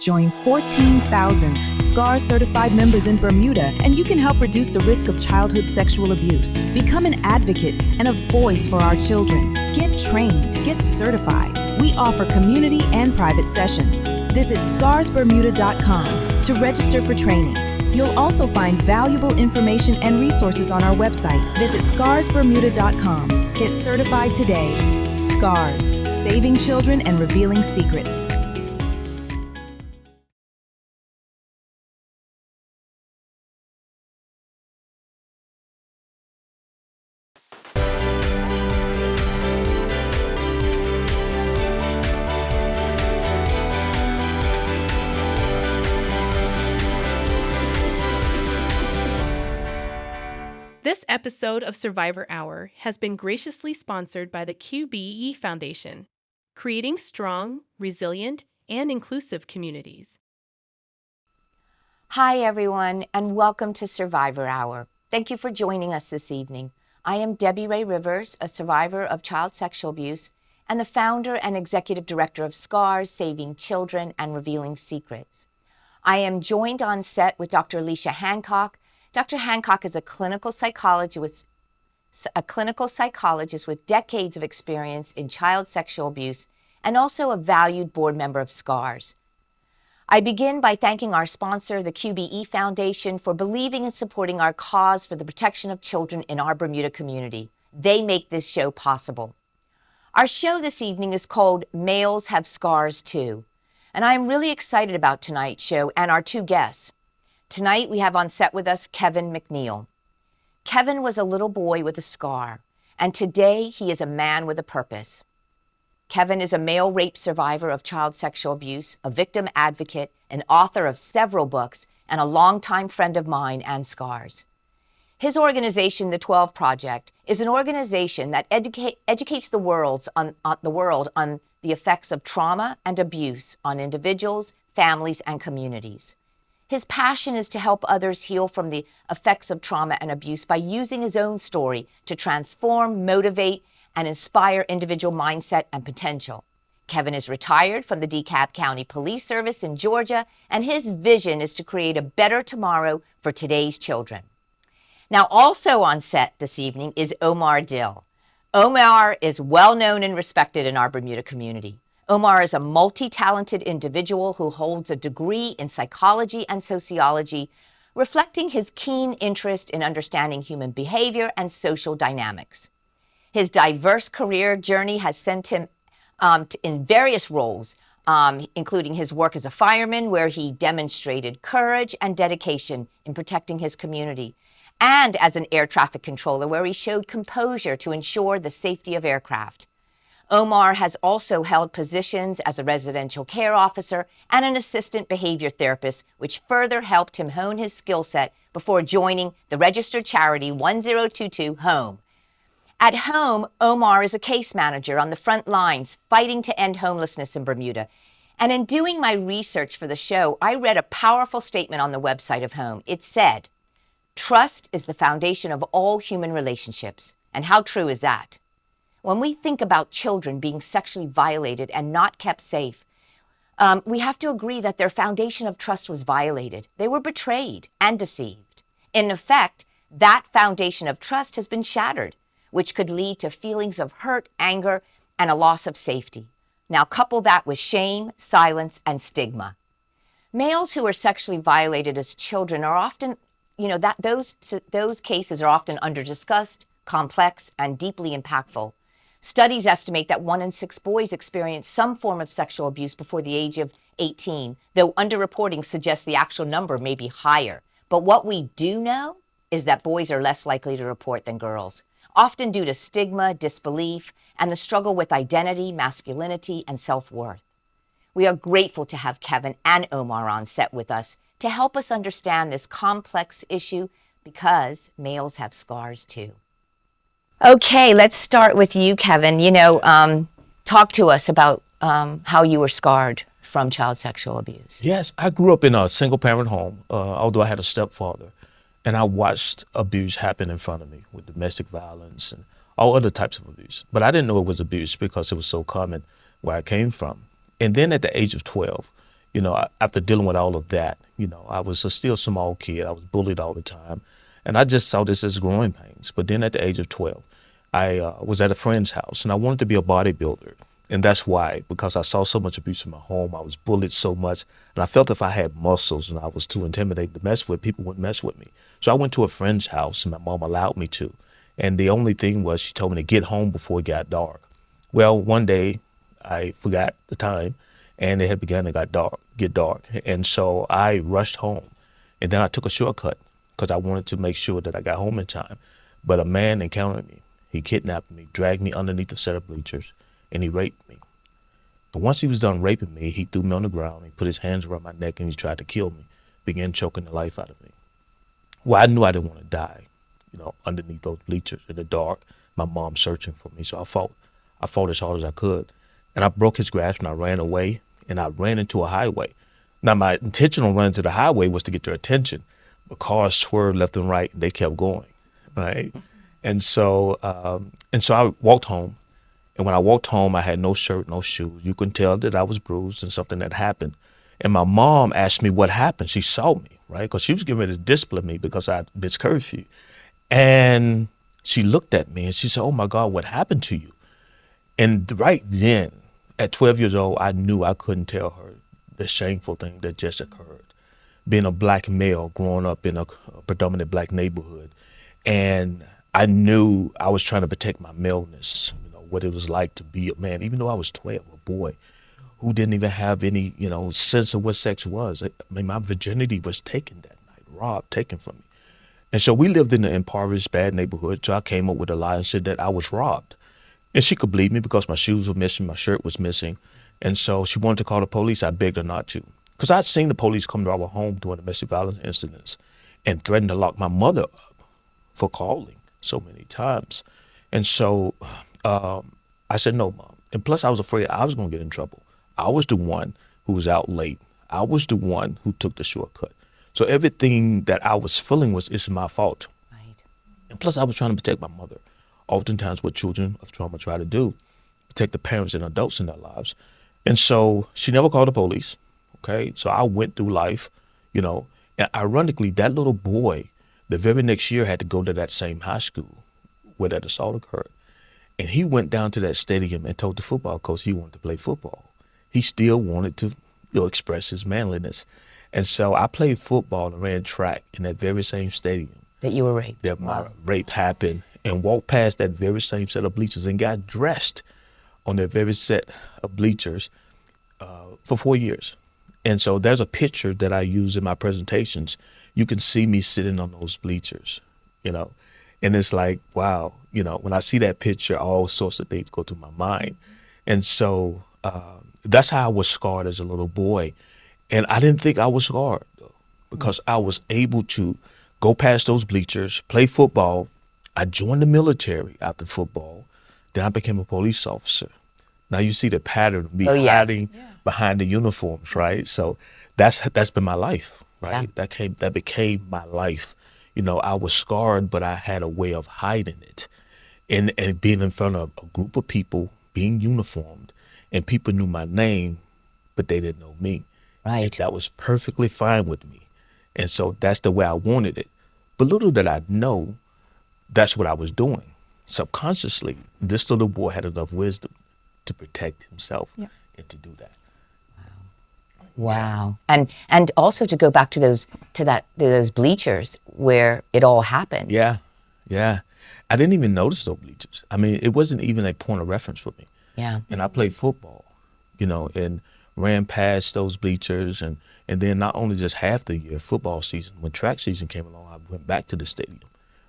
Join 14,000 SCAR certified members in Bermuda, and you can help reduce the risk of childhood sexual abuse. Become an advocate and a voice for our children. Get trained, get certified. We offer community and private sessions. Visit scarsbermuda.com to register for training. You'll also find valuable information and resources on our website. Visit scarsbermuda.com. Get certified today. SCARS, saving children and revealing secrets. This episode of Survivor Hour has been graciously sponsored by the QBE Foundation, creating strong, resilient, and inclusive communities. Hi, everyone, and welcome to Survivor Hour. Thank you for joining us this evening. I am Debbie Ray Rivers, a survivor of child sexual abuse and the founder and executive director of SCARS, Saving Children and Revealing Secrets. I am joined on set with Dr. Alicia Hancock. Dr. Hancock is a clinical psychologist with decades of experience in child sexual abuse and also a valued board member of SCARS. I begin by thanking our sponsor, the QBE Foundation, for believing and supporting our cause for the protection of children in our Bermuda community. They make this show possible. Our show this evening is called Males Have Scars Too, and I am really excited about tonight's show and our two guests. Tonight, we have on set with us Kevin McNeil. Kevin was a little boy with a scar, and today he is a man with a purpose. Kevin is a male rape survivor of child sexual abuse, a victim advocate, an author of several books, and a longtime friend of mine and SCARS. His organization, The 12 Project, is an organization that educates the world on the effects of trauma and abuse on individuals, families, and communities. His passion is to help others heal from the effects of trauma and abuse by using his own story to transform, motivate, and inspire individual mindset and potential. Kevin is retired from the DeKalb County Police Service in Georgia, and his vision is to create a better tomorrow for today's children. Now, also on set this evening is Omar Dill. Omar is well known and respected in our Bermuda community. Omar is a multi-talented individual who holds a degree in psychology and sociology, reflecting his keen interest in understanding human behavior and social dynamics. His diverse career journey has sent him in various roles, including his work as a fireman, where he demonstrated courage and dedication in protecting his community, and as an air traffic controller, where he showed composure to ensure the safety of aircraft. Omar has also held positions as a residential care officer and an assistant behavior therapist, which further helped him hone his skill set before joining the registered charity 1022 Home. At Home, Omar is a case manager on the front lines fighting to end homelessness in Bermuda. And in doing my research for the show, I read a powerful statement on the website of Home. It said, "Trust is the foundation of all human relationships." And how true is that? When we think about children being sexually violated and not kept safe, we have to agree that their foundation of trust was violated. They were betrayed and deceived. In effect, that foundation of trust has been shattered, which could lead to feelings of hurt, anger, and a loss of safety. Now, couple that with shame, silence, and stigma. Males who are sexually violated as children are often, those cases are often under-discussed, complex, and deeply impactful. Studies estimate that 1 in 6 boys experience some form of sexual abuse before the age of 18, though underreporting suggests the actual number may be higher. But what we do know is that boys are less likely to report than girls, often due to stigma, disbelief, and the struggle with identity, masculinity, and self-worth. We are grateful to have Kevin and Omar on set with us to help us understand this complex issue, because males have scars too. Okay, let's start with you, Kevin. Talk to us about how you were scarred from child sexual abuse. Yes, I grew up in a single-parent home, although I had a stepfather, and I watched abuse happen in front of me with domestic violence and all other types of abuse. But I didn't know it was abuse because it was so common where I came from. And then at the age of 12, after dealing with all of that, I was still a small kid. I was bullied all the time. And I just saw this as growing pains. But then at the age of 12, I was at a friend's house and I wanted to be a bodybuilder. And that's why, because I saw so much abuse in my home, I was bullied so much. And I felt if I had muscles and I was too intimidated to mess with, people wouldn't mess with me. So I went to a friend's house and my mom allowed me to. And the only thing was she told me to get home before it got dark. Well, one day I forgot the time and it had begun to get dark. And so I rushed home and then I took a shortcut because I wanted to make sure that I got home in time. But a man encountered me. He kidnapped me, dragged me underneath a set of bleachers, and he raped me. But once he was done raping me, he threw me on the ground, he put his hands around my neck, and he tried to kill me, began choking the life out of me. Well, I knew I didn't want to die, underneath those bleachers in the dark, my mom searching for me. So I fought as hard as I could. And I broke his grasp and I ran away, and I ran into a highway. Now, my intention on running to the highway was to get their attention, but cars swerved left and right, and they kept going, right? And so I walked home. And when I walked home, I had no shirt, no shoes. You could tell that I was bruised and something had happened. And my mom asked me what happened. She saw me, right? Because she was getting ready to discipline me because I missed curfew. And she looked at me and she said, "Oh my God, what happened to you?" And right then, at 12 years old, I knew I couldn't tell her the shameful thing that just occurred. Being a black male, growing up in a predominant black neighborhood. And I knew I was trying to protect my maleness, what it was like to be a man, even though I was 12, a boy who didn't even have any, sense of what sex was. I mean, my virginity was taken that night, robbed, taken from me. And so we lived in an impoverished, bad neighborhood. So I came up with a lie and said that I was robbed. And she could believe me because my shoes were missing, my shirt was missing. And so she wanted to call the police. I begged her not to. Because I'd seen the police come to our home during domestic violence incidents and threatened to lock my mother up for calling so many times. And so I said, "No, Mom." And plus I was afraid I was going to get in trouble. I was the one who was out late. I was the one who took the shortcut. So everything that I was feeling it's my fault. Right. And plus I was trying to protect my mother. Oftentimes what children of trauma try to do, protect the parents and adults in their lives. And so she never called the police. Okay. So I went through life, and ironically, that little boy, the very next year had to go to that same high school where that assault occurred. And he went down to that stadium and told the football coach he wanted to play football. He still wanted to express his manliness. And so I played football and ran track in that very same stadium. That you were raped. That my rape happened, and walked past that very same set of bleachers and got dressed on that very set of bleachers for 4 years. And so there's a picture that I use in my presentations. You can see me sitting on those bleachers, and it's like, wow, when I see that picture, all sorts of things go through my mind. And so that's how I was scarred as a little boy. And I didn't think I was scarred, though, because I was able to go past those bleachers, play football. I joined the military after football. Then I became a police officer. Now you see the pattern of me hiding behind the uniforms, right? So that's been my life, right? Yeah. That became my life. I was scarred, but I had a way of hiding it. And being in front of a group of people, being uniformed, and people knew my name, but they didn't know me. Right. And that was perfectly fine with me. And so that's the way I wanted it. But little did I know that's what I was doing. Subconsciously, this little boy had enough wisdom to protect himself and to do that. Wow. And also to go back to those bleachers where it all happened. Yeah. I didn't even notice those bleachers. I mean, it wasn't even a point of reference for me. Yeah. And I played football, and ran past those bleachers. And then not only just half the year, football season, when track season came along, I went back to the stadium,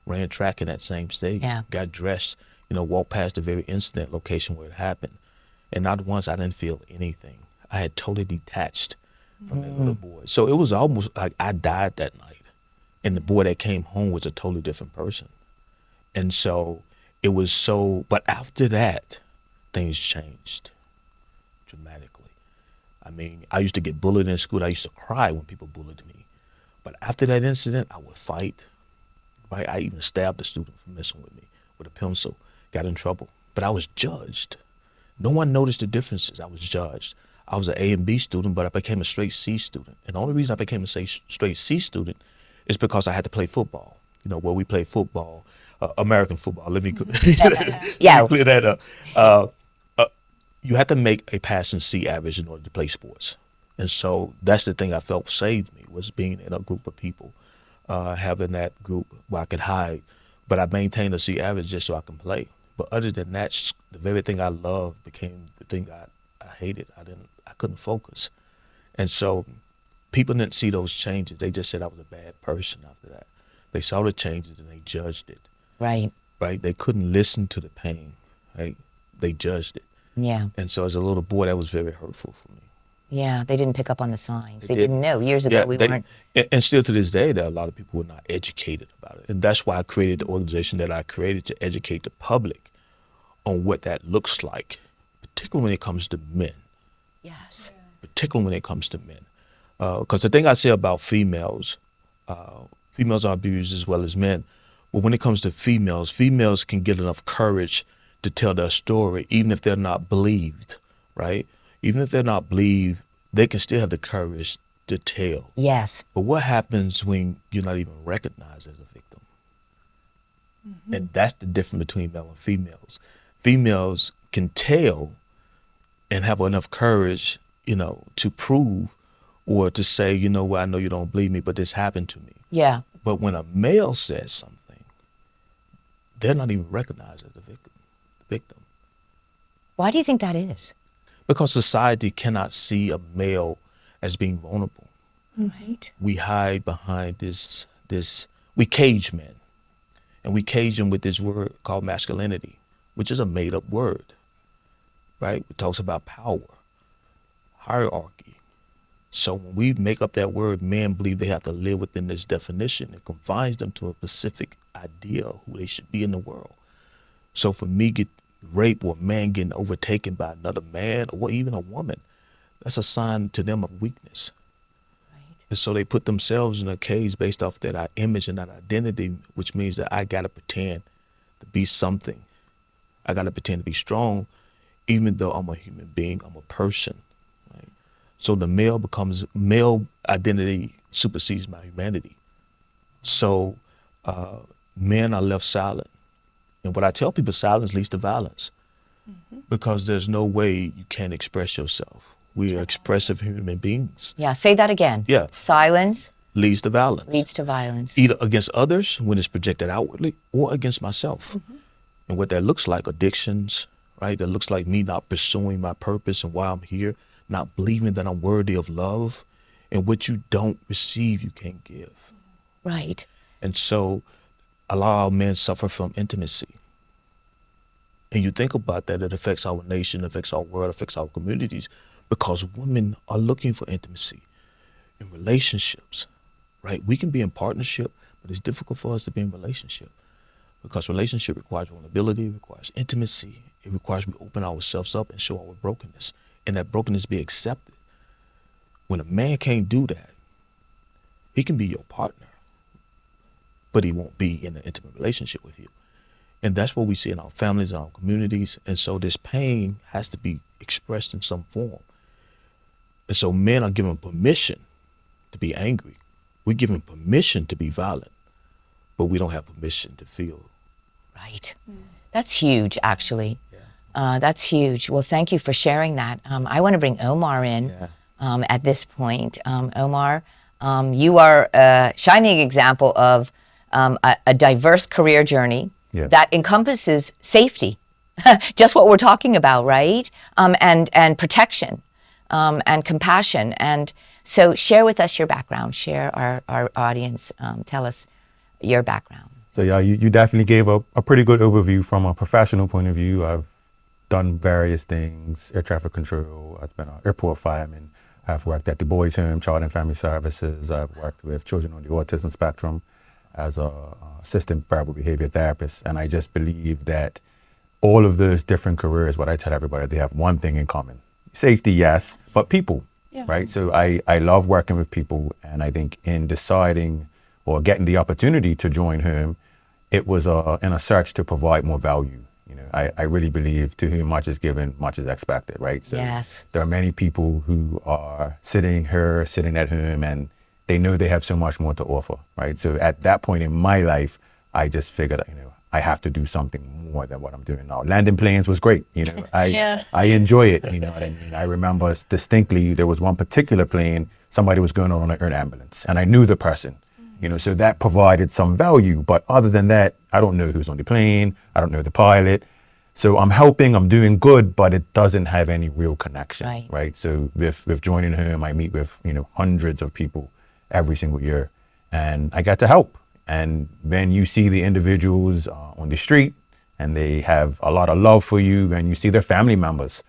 ran track in that same stadium, got dressed, walked past the very incident location where it happened. And not once I didn't feel anything. I had totally detached from that little boy. So it was almost like I died that night. And the boy that came home was a totally different person. And so it was but after that, things changed dramatically. I mean, I used to get bullied in school. I used to cry when people bullied me. But after that incident, I would fight. Right? I even stabbed a student for messing with me with a pencil, got in trouble. But I was judged. No one noticed the differences. I was judged. I was an A and B student, but I became a straight C student. And the only reason I became a straight C student is because I had to play football. You know, where we play football, American football. Let me Yeah. clear that up. You had to make a passing C average in order to play sports. And so that's the thing I felt saved me, was being in a group of people, having that group where I could hide. But I maintained a C average just so I can play. But other than that, the very thing I loved became the thing I hated. I couldn't focus. And so people didn't see those changes. They just said I was a bad person after that. They saw the changes and they judged it. Right. Right? They couldn't listen to the pain. Right? They judged it. Yeah. And so as a little boy, that was very hurtful for me. Yeah. They didn't pick up on the signs. They They didn't know. Years ago, we weren't. And still to this day, there are a lot of people who are not educated about it. And that's why I created the organization that I created, to educate the public on what that looks like, particularly when it comes to men. Yes. Particularly when it comes to men. Because the thing I say about females, females are abused as well as men. But when it comes to females, females can get enough courage to tell their story, even if they're not believed, right? Even if they're not believed, they can still have the courage to tell. Yes. But what happens when you're not even recognized as a victim? And that's the difference between male and females. Females can tell and have enough courage, you know, to prove or to say, you know what, I know you don't believe me, but this happened to me. Yeah. But when a male says something, they're not even recognized as the victim. Why do you think that is? Because society cannot see a male as being vulnerable. Right. We hide behind this, we cage men. And we cage them with this word called masculinity, which is a made-up word, right? It talks about power, hierarchy. So when we make up that word, men believe they have to live within this definition. It confines them to a specific idea of who they should be in the world. So for me, get raped or a man getting overtaken by another man or even a woman, that's a sign to them of weakness. And so they put themselves in a cage based off that image and that identity, which means that I got to pretend to be something. I got to pretend to be strong, even though I'm a human being, I'm a person. Right? So the male identity supersedes my humanity. So men are left silent. And what I tell people, silence leads to violence. Because there's no way you can express yourself. We are expressive human beings. Yeah. Say that again. Yeah. Silence Leads to violence. leads to violence. Either against others when it's projected outwardly or against myself. And what that looks like, addictions, right? That looks like me not pursuing my purpose and why I'm here, not believing that I'm worthy of love. And what you don't receive, you can't give. Right. And so a lot of men suffer from intimacy. And you think about that, it affects our nation, affects our world, affects our communities, because women are looking for intimacy in relationships, right? We can be in partnership, but it's difficult for us to be in relationship because relationship requires vulnerability, requires intimacy. It requires we open ourselves up and show our brokenness, and that brokenness be accepted. When a man can't do that, he can be your partner, but he won't be in an intimate relationship with you. And that's what we see in our families, in our communities. And so this pain has to be expressed in some form. And so men are given permission to be angry. We're given permission to be violent, but we don't have permission to feel. Right. That's huge, actually. That's huge. Well, thank you for sharing that. I want to bring Omar in at this point. Omar, you are a shining example of a diverse career journey that encompasses safety, just what we're talking about, right? And protection and compassion. And so share with us your background, share our audience, tell us your background. So yeah, you definitely gave a pretty good overview from a professional point of view. I've done various things, air traffic control, I've been an airport fireman, I've worked at the Boys Home, Child and Family Services, I've worked with children on the autism spectrum as a assistant verbal behavior therapist. And I just believe that all of those different careers, what I tell everybody, they have one thing in common. Safety, yes, but people, right? So I love working with people, and I think in deciding or getting the opportunity to join HOME, it was in a search to provide more value. You know, I really believe to whom much is given, much is expected, right? So Yes. there are many people who are sitting at home, and they know they have so much more to offer, right? So at that point in my life, I just figured, you know, I have to do something more than what I'm doing now. Landing planes was great, you know. I enjoy it, you know what I mean? I remember distinctly there was one particular plane, somebody was going on an ambulance, and I knew the person, you know, so that provided some value. But other than that, I don't know who's on the plane, I don't know the pilot. So I'm helping, I'm doing good, but it doesn't have any real connection, right? So with Joining Home, I meet with, you know, hundreds of people every single year, and I got to help. And then you see the individuals on the street, and they have a lot of love for you, and you see their family members,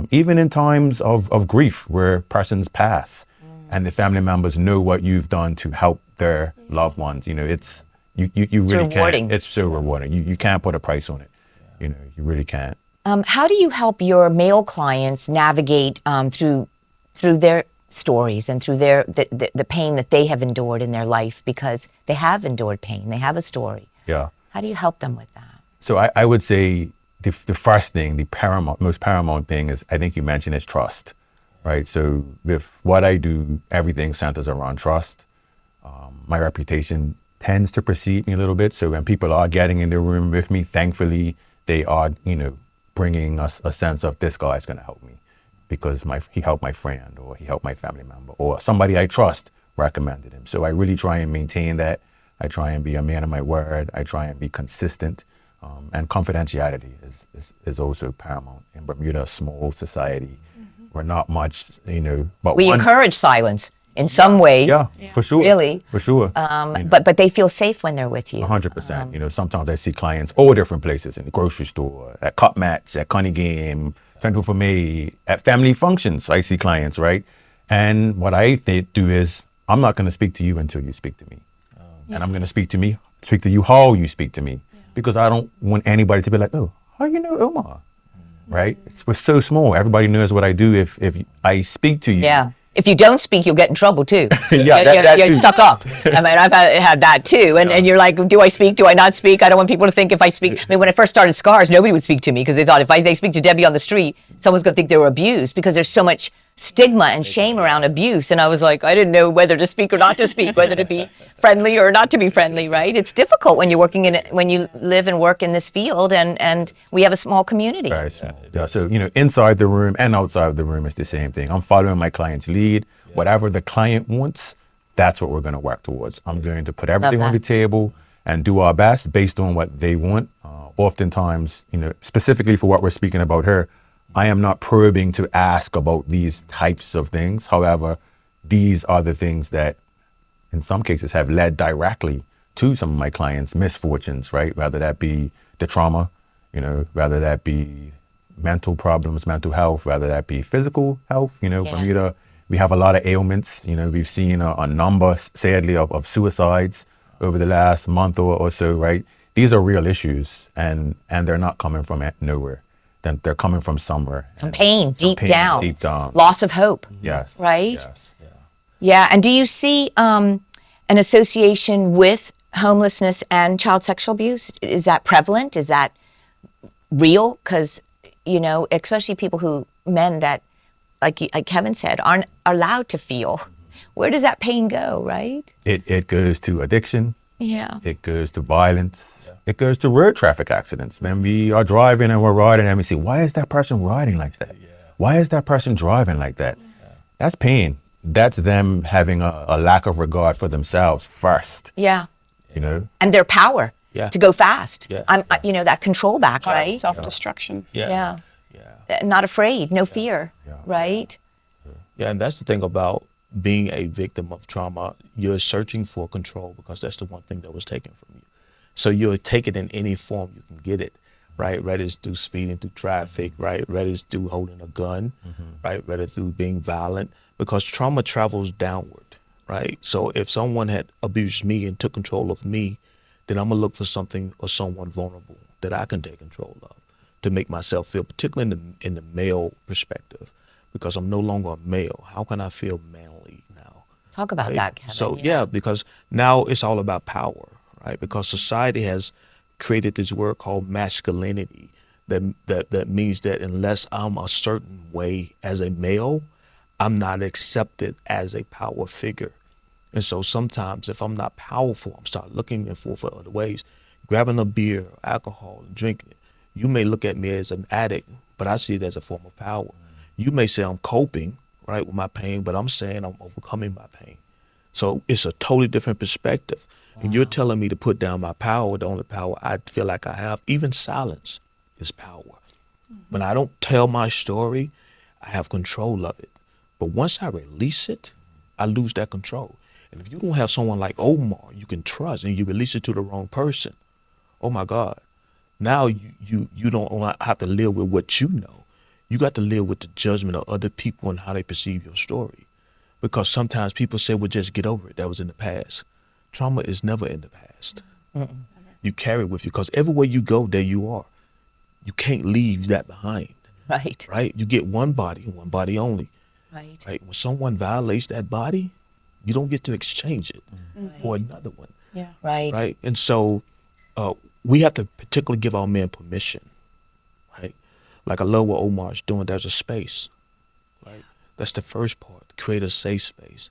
even in times of grief where persons pass, and the family members know what you've done to help their loved ones. You know, it's you really rewarding. can't. It's so rewarding. You can't put a price on it. You know, you really can't. How do you help your male clients navigate through their stories and through the pain that they have endured in their life, because they have endured pain, they have a story? Yeah. How do you help them with that? So I would say the first thing, most paramount thing is, I think you mentioned, is trust, right? So with what I do, everything centers around trust. My reputation tends to precede me a little bit. So when people are getting in the room with me, thankfully, they are, you know, bringing us a sense of, this guy is going to help me because he helped my friend, or he helped my family member, or somebody I trust recommended him. So I really try and maintain that. I try and be a man of my word. I try and be consistent. And confidentiality is also paramount. In Bermuda, a small society, we're not much, you know, but We encourage silence in some ways. Yeah, for sure. Really? For sure. You know, But they feel safe when they're with you. 100%. You know, sometimes I see clients all different places, in the grocery store, at cup match, at Connie Game, Thankful for Me, at family functions. I see clients, right? And what I do is, I'm not going to speak to you until you speak to me. And I'm going to speak to you how you speak to me. Because I don't want anybody to be like, oh, how you know Omar? Right? We're so small. Everybody knows what I do if I speak to you. Yeah. If you don't speak, you'll get in trouble too. Yeah, that you're too. stuck up. I mean, I've had that too. And you're like, do I speak? Do I not speak? I don't want people to think if I speak. I mean, when I first started Scars, nobody would speak to me because they thought if they speak to Debbie on the street, someone's going to think they were abused, because there's so much stigma and shame around abuse. And I was like, I didn't know whether to speak or not to speak, whether to be friendly or not to be friendly, right? It's difficult when you're working in it, when you live and work in this field, and we have a small community. Very small. Yeah. So, you know, inside the room and outside of the room, it's the same thing. I'm following my client's lead. Whatever the client wants, that's what we're going to work towards. I'm going to put everything on the table and do our best based on what they want. Oftentimes, you know, specifically for what we're speaking about here, I am not probing to ask about these types of things. However, these are the things that in some cases have led directly to some of my clients' misfortunes, right? Whether that be the trauma, you know, whether that be mental problems, mental health, whether that be physical health. You know, Bermuda, we have a lot of ailments. You know, we've seen a number, sadly, of suicides over the last month or so, right? These are real issues, and they're not coming from nowhere. Then they're coming from somewhere. Some pain, deep down. Deep down. Loss of hope. Yes. Right? Yes. Yeah. And do you see an association with homelessness and child sexual abuse? Is that prevalent? Is that real? Because, you know, especially men that, like Kevin said, aren't allowed to feel. Where does that pain go, right? It goes to addiction. Yeah. It goes to violence. It goes to road traffic accidents. When we are driving and we're riding and we see, why is that person riding like that? Why is that person driving like that? That's pain. That's them having a lack of regard for themselves first. Yeah. You know? And their power to go fast. Yeah. You know, that control back, right? Self-destruction. Yeah. Not afraid, no fear, right? Yeah, and that's the thing about being a victim of trauma. You're searching for control because that's the one thing that was taken from you. So you'll take it in any form you can get it, right? Whether it's through speeding through traffic, right? Whether it's through holding a gun, right? Whether through being violent, because trauma travels downward, right? So if someone had abused me and took control of me, then I'm gonna look for something or someone vulnerable that I can take control of to make myself feel, particularly in the male perspective, because I'm no longer a male. How can I feel manly now? Talk about that, Kevin. So yeah, because now it's all about power, right? Because society has created this word called masculinity that means that unless I'm a certain way as a male, I'm not accepted as a power figure. And so sometimes if I'm not powerful, I'm start looking for other ways. Grabbing a beer, alcohol, and drinking it. You may look at me as an addict, but I see it as a form of power. You may say I'm coping, right, with my pain, but I'm saying I'm overcoming my pain. So it's a totally different perspective. And you're telling me to put down my power, the only power I feel like I have, even silence is power. When I don't tell my story, I have control of it. But once I release it, I lose that control. And if you don't have someone like Omar you can trust and you release it to the wrong person, oh my God, now you don't have to live with what you know. You got to live with the judgment of other people and how they perceive your story. Because sometimes people say, well, just get over it. That was in the past. Trauma is never in the past. You carry it with you because everywhere you go, there you are. You can't leave that behind. Right. Right? You get one body only. Right. Right? When someone violates that body, you don't get to exchange it for another one. Yeah. Right. Right? And so we have to particularly give our men permission. Right? Like I love what Omar's doing. There's a space. Right? That's the first part. Create a safe space.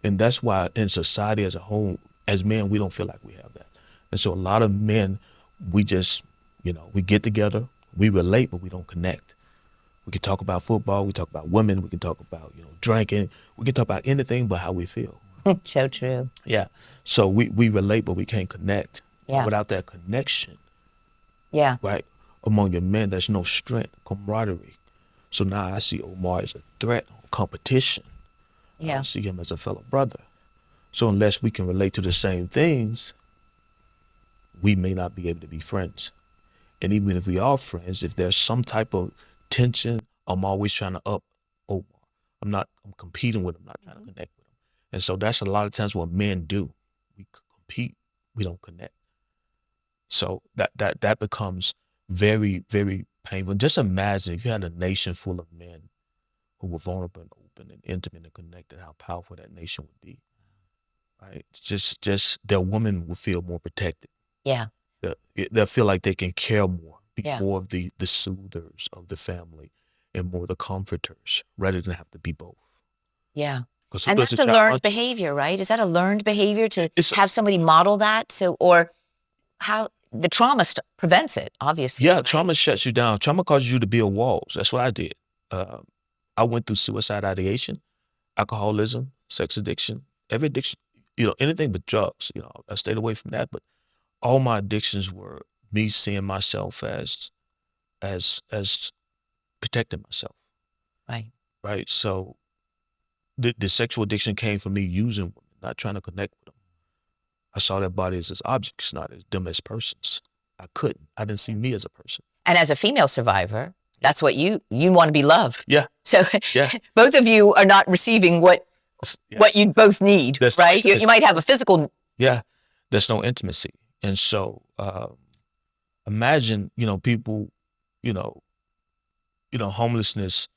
And that's why in society as a whole, as men, we don't feel like we have that. And so a lot of men, we just, we get together, we relate, but we don't connect. We can talk about football, we talk about women, we can talk about, drinking, we can talk about anything but how we feel. So true. Yeah. So we relate, but we can't connect. Yeah. Without that connection, Yeah. right, among your men, there's no strength, camaraderie. So now I see Omar as a threat, competition. I Yeah. don't see him as a fellow brother. So unless we can relate to the same things, we may not be able to be friends. And even if we are friends, if there's some type of tension, I'm always trying to up Omar. I'm competing with him, not trying to connect with him. And so that's a lot of times what men do. We compete, we don't connect. So that becomes very, very painful. Just imagine if you had a nation full of men who were vulnerable and open and intimate and connected, how powerful that nation would be. Right? Just their women will feel more protected. Yeah. They'll feel like they can care more, be Yeah. more of the soothers of the family and more the comforters rather than have to be both. Yeah. 'Cause who And does that's the a child- learned behavior, right? Is that a learned behavior to It's- have somebody model that? Or how the trauma prevents it, obviously. Yeah, right? trauma shuts you down. Trauma causes you to build walls. That's what I did. I went through suicide ideation, alcoholism, sex addiction, every addiction, anything but drugs. I stayed away from that. But all my addictions were me seeing myself as protecting myself. Right. Right. So the sexual addiction came from me using women, not trying to connect with them. I saw their bodies as objects, not as them as persons. I didn't see me as a person. And as a female survivor, that's what you want to be loved. Yeah. So Yeah. both of you are not receiving what Yeah. you both need, That's right? right. You might have a physical. Yeah. There's no intimacy. And so imagine, people, homelessness,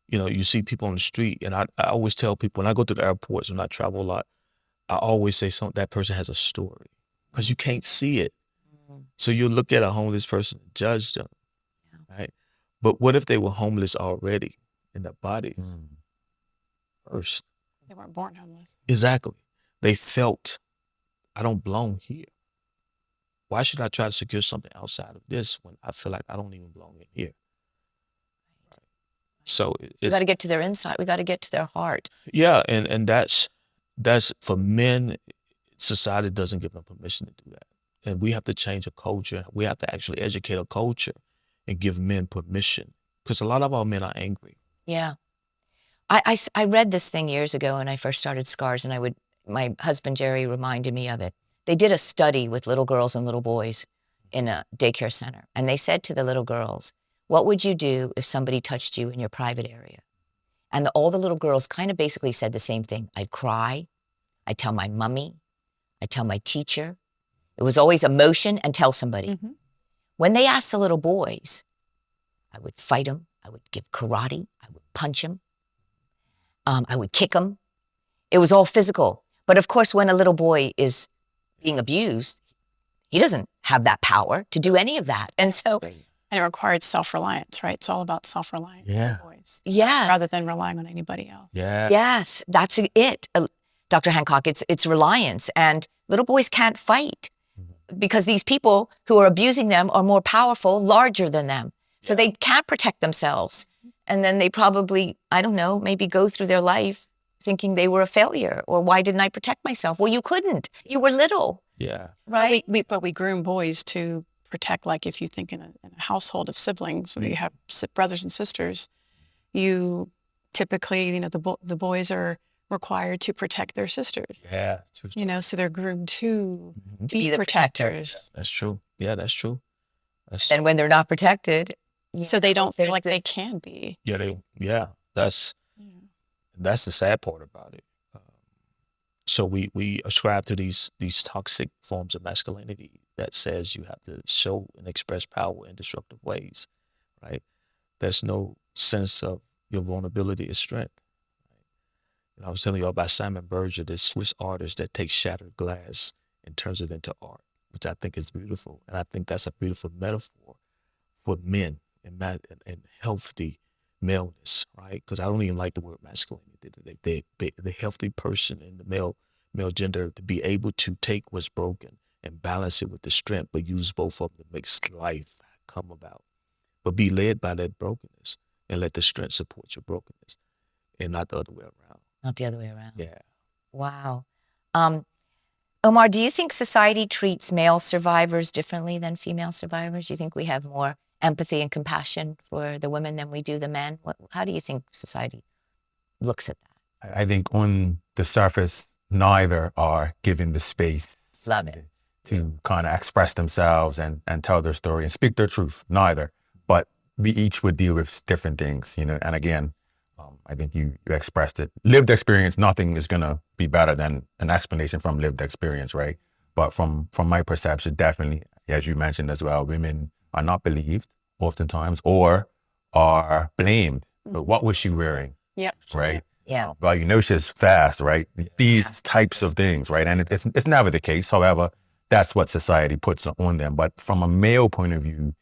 you see people on the street. And I always tell people when I go to the airports, when I travel a lot, I always say that person has a story because you can't see it. So you look at a homeless person and judge them, right? But what if they were homeless already in their bodies first? They weren't born homeless. Exactly. They felt, I don't belong here. Why should I try to secure something outside of this when I feel like I don't even belong in here? Right. So We got to get to their inside. We got to get to their heart. yeah, and that's for men. Society doesn't give them permission to do that, and we have to change a culture. We have to actually educate a culture and give men permission because a lot of our men are angry. Yeah. I read this thing years ago when I first started SCARS, and my husband Jerry reminded me of it. They did a study with little girls and little boys in a daycare center, and they said to the little girls, what would you do if somebody touched you in your private area? And all the little girls kind of basically said the same thing. I'd cry. I'd tell my mummy. I'd tell my teacher. It was always emotion and tell somebody. Mm-hmm. When they asked the little boys, I would fight them. I would give karate. I would punch them. I would kick them. It was all physical. But of course, when a little boy is being abused, he doesn't have that power to do any of that. And so And it required self-reliance, right? It's all about self-reliance Yeah. for boys, Yeah. rather than relying on anybody else. Yeah. Yes, that's it. Dr. Hancock, it's reliance. And little boys can't fight because these people who are abusing them are more powerful, larger than them. So they can't protect themselves. And then they probably, I don't know, maybe go through their life thinking they were a failure, or why didn't I protect myself? Well, you couldn't. You were little, Yeah. right? But we groom boys to protect, like if you think in a household of siblings where you have brothers and sisters, you typically, the boys are required to protect their sisters, Yeah. True. so they're groomed to be be the protector. protectors. That's true. Yeah, that's true. That's, And when they're not protected, So they don't feel there's like they this- can be. that's the sad part about it. So we ascribe to these toxic forms of masculinity that says you have to show and express power in destructive ways, right? There's no sense of your vulnerability as strength. I was telling you about Simon Berger, this Swiss artist that takes shattered glass and turns it into art, which I think is beautiful. And I think that's a beautiful metaphor for men and healthy maleness, right? Because I don't even like the word masculinity. The healthy person in the male gender to be able to take what's broken and balance it with the strength, but use both of them to make life come about. But be led by that brokenness and let the strength support your brokenness and not the other way around. Not the other way around. Yeah. Wow. Omar, do you think society treats male survivors differently than female survivors? Do you think we have more empathy and compassion for the women than we do the men? How do you think society looks at that? I think on the surface, neither are given the space Love it. to kind of express themselves and tell their story and speak their truth. Neither. But we each would deal with different things, And again, I think you expressed it. Lived experience, nothing is going to be better than an explanation from lived experience, right? But from my perception, definitely, as you mentioned as well, women are not believed oftentimes or are blamed. But what was she wearing, Yep. right? Yeah. Well, she's fast, right? These types of things, right? And it's never the case. However, that's what society puts on them. But from a male point of view,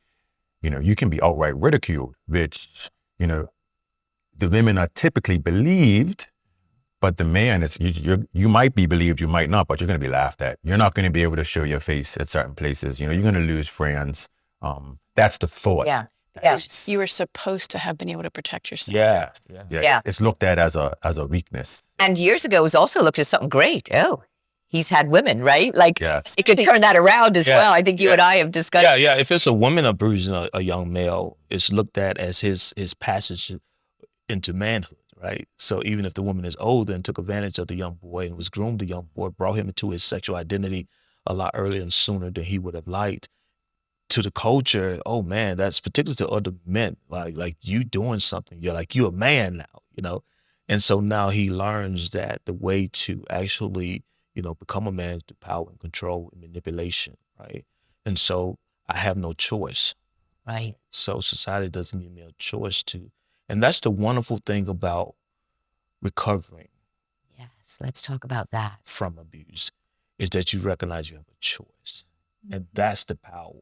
you can be outright ridiculed, which, the women are typically believed, but the man, you might be believed, you might not, but you're going to be laughed at. You're not going to be able to show your face at certain places. You're going to lose friends. That's the thought. Yeah. Yeah. You were supposed to have been able to protect yourself. Yeah. Yeah. It's looked at as a weakness. And years ago, it was also looked at something great. Oh, he's had women, right? Like, Yes. it could turn that around as Yeah. well. I think you and I have discussed. Yeah. If it's a woman abusing a young male, it's looked at as his passage into manhood, right? So even if the woman is older and took advantage of the young boy and was groomed the young boy, brought him into his sexual identity a lot earlier and sooner than he would have liked, to the culture, oh man, that's particularly to other men, like you doing something, you're a man now, And so now he learns that the way to actually, become a man is through power and control and manipulation, right? And so I have no choice. Right. So society doesn't give me a choice to. And that's the wonderful thing about recovering Yes. Let's talk about that. from abuse, is that you recognize you have a choice. And that's the power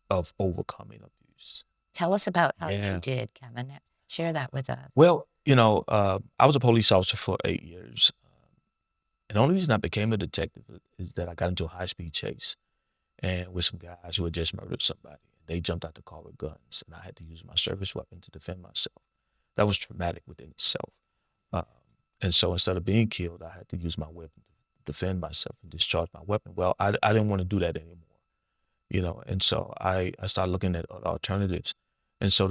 of overcoming abuse. Tell us about how Yeah. you did, Kevin. Share that with us. Well, I was a police officer for 8 years. And the only reason I became a detective is that I got into a high-speed chase and with some guys who had just murdered somebody. They jumped out the car with guns, and I had to use my service weapon to defend myself. That was traumatic within itself. And so instead of being killed, I had to use my weapon to defend myself and discharge my weapon. Well, I didn't want to do that anymore, And so I started looking at other alternatives. And so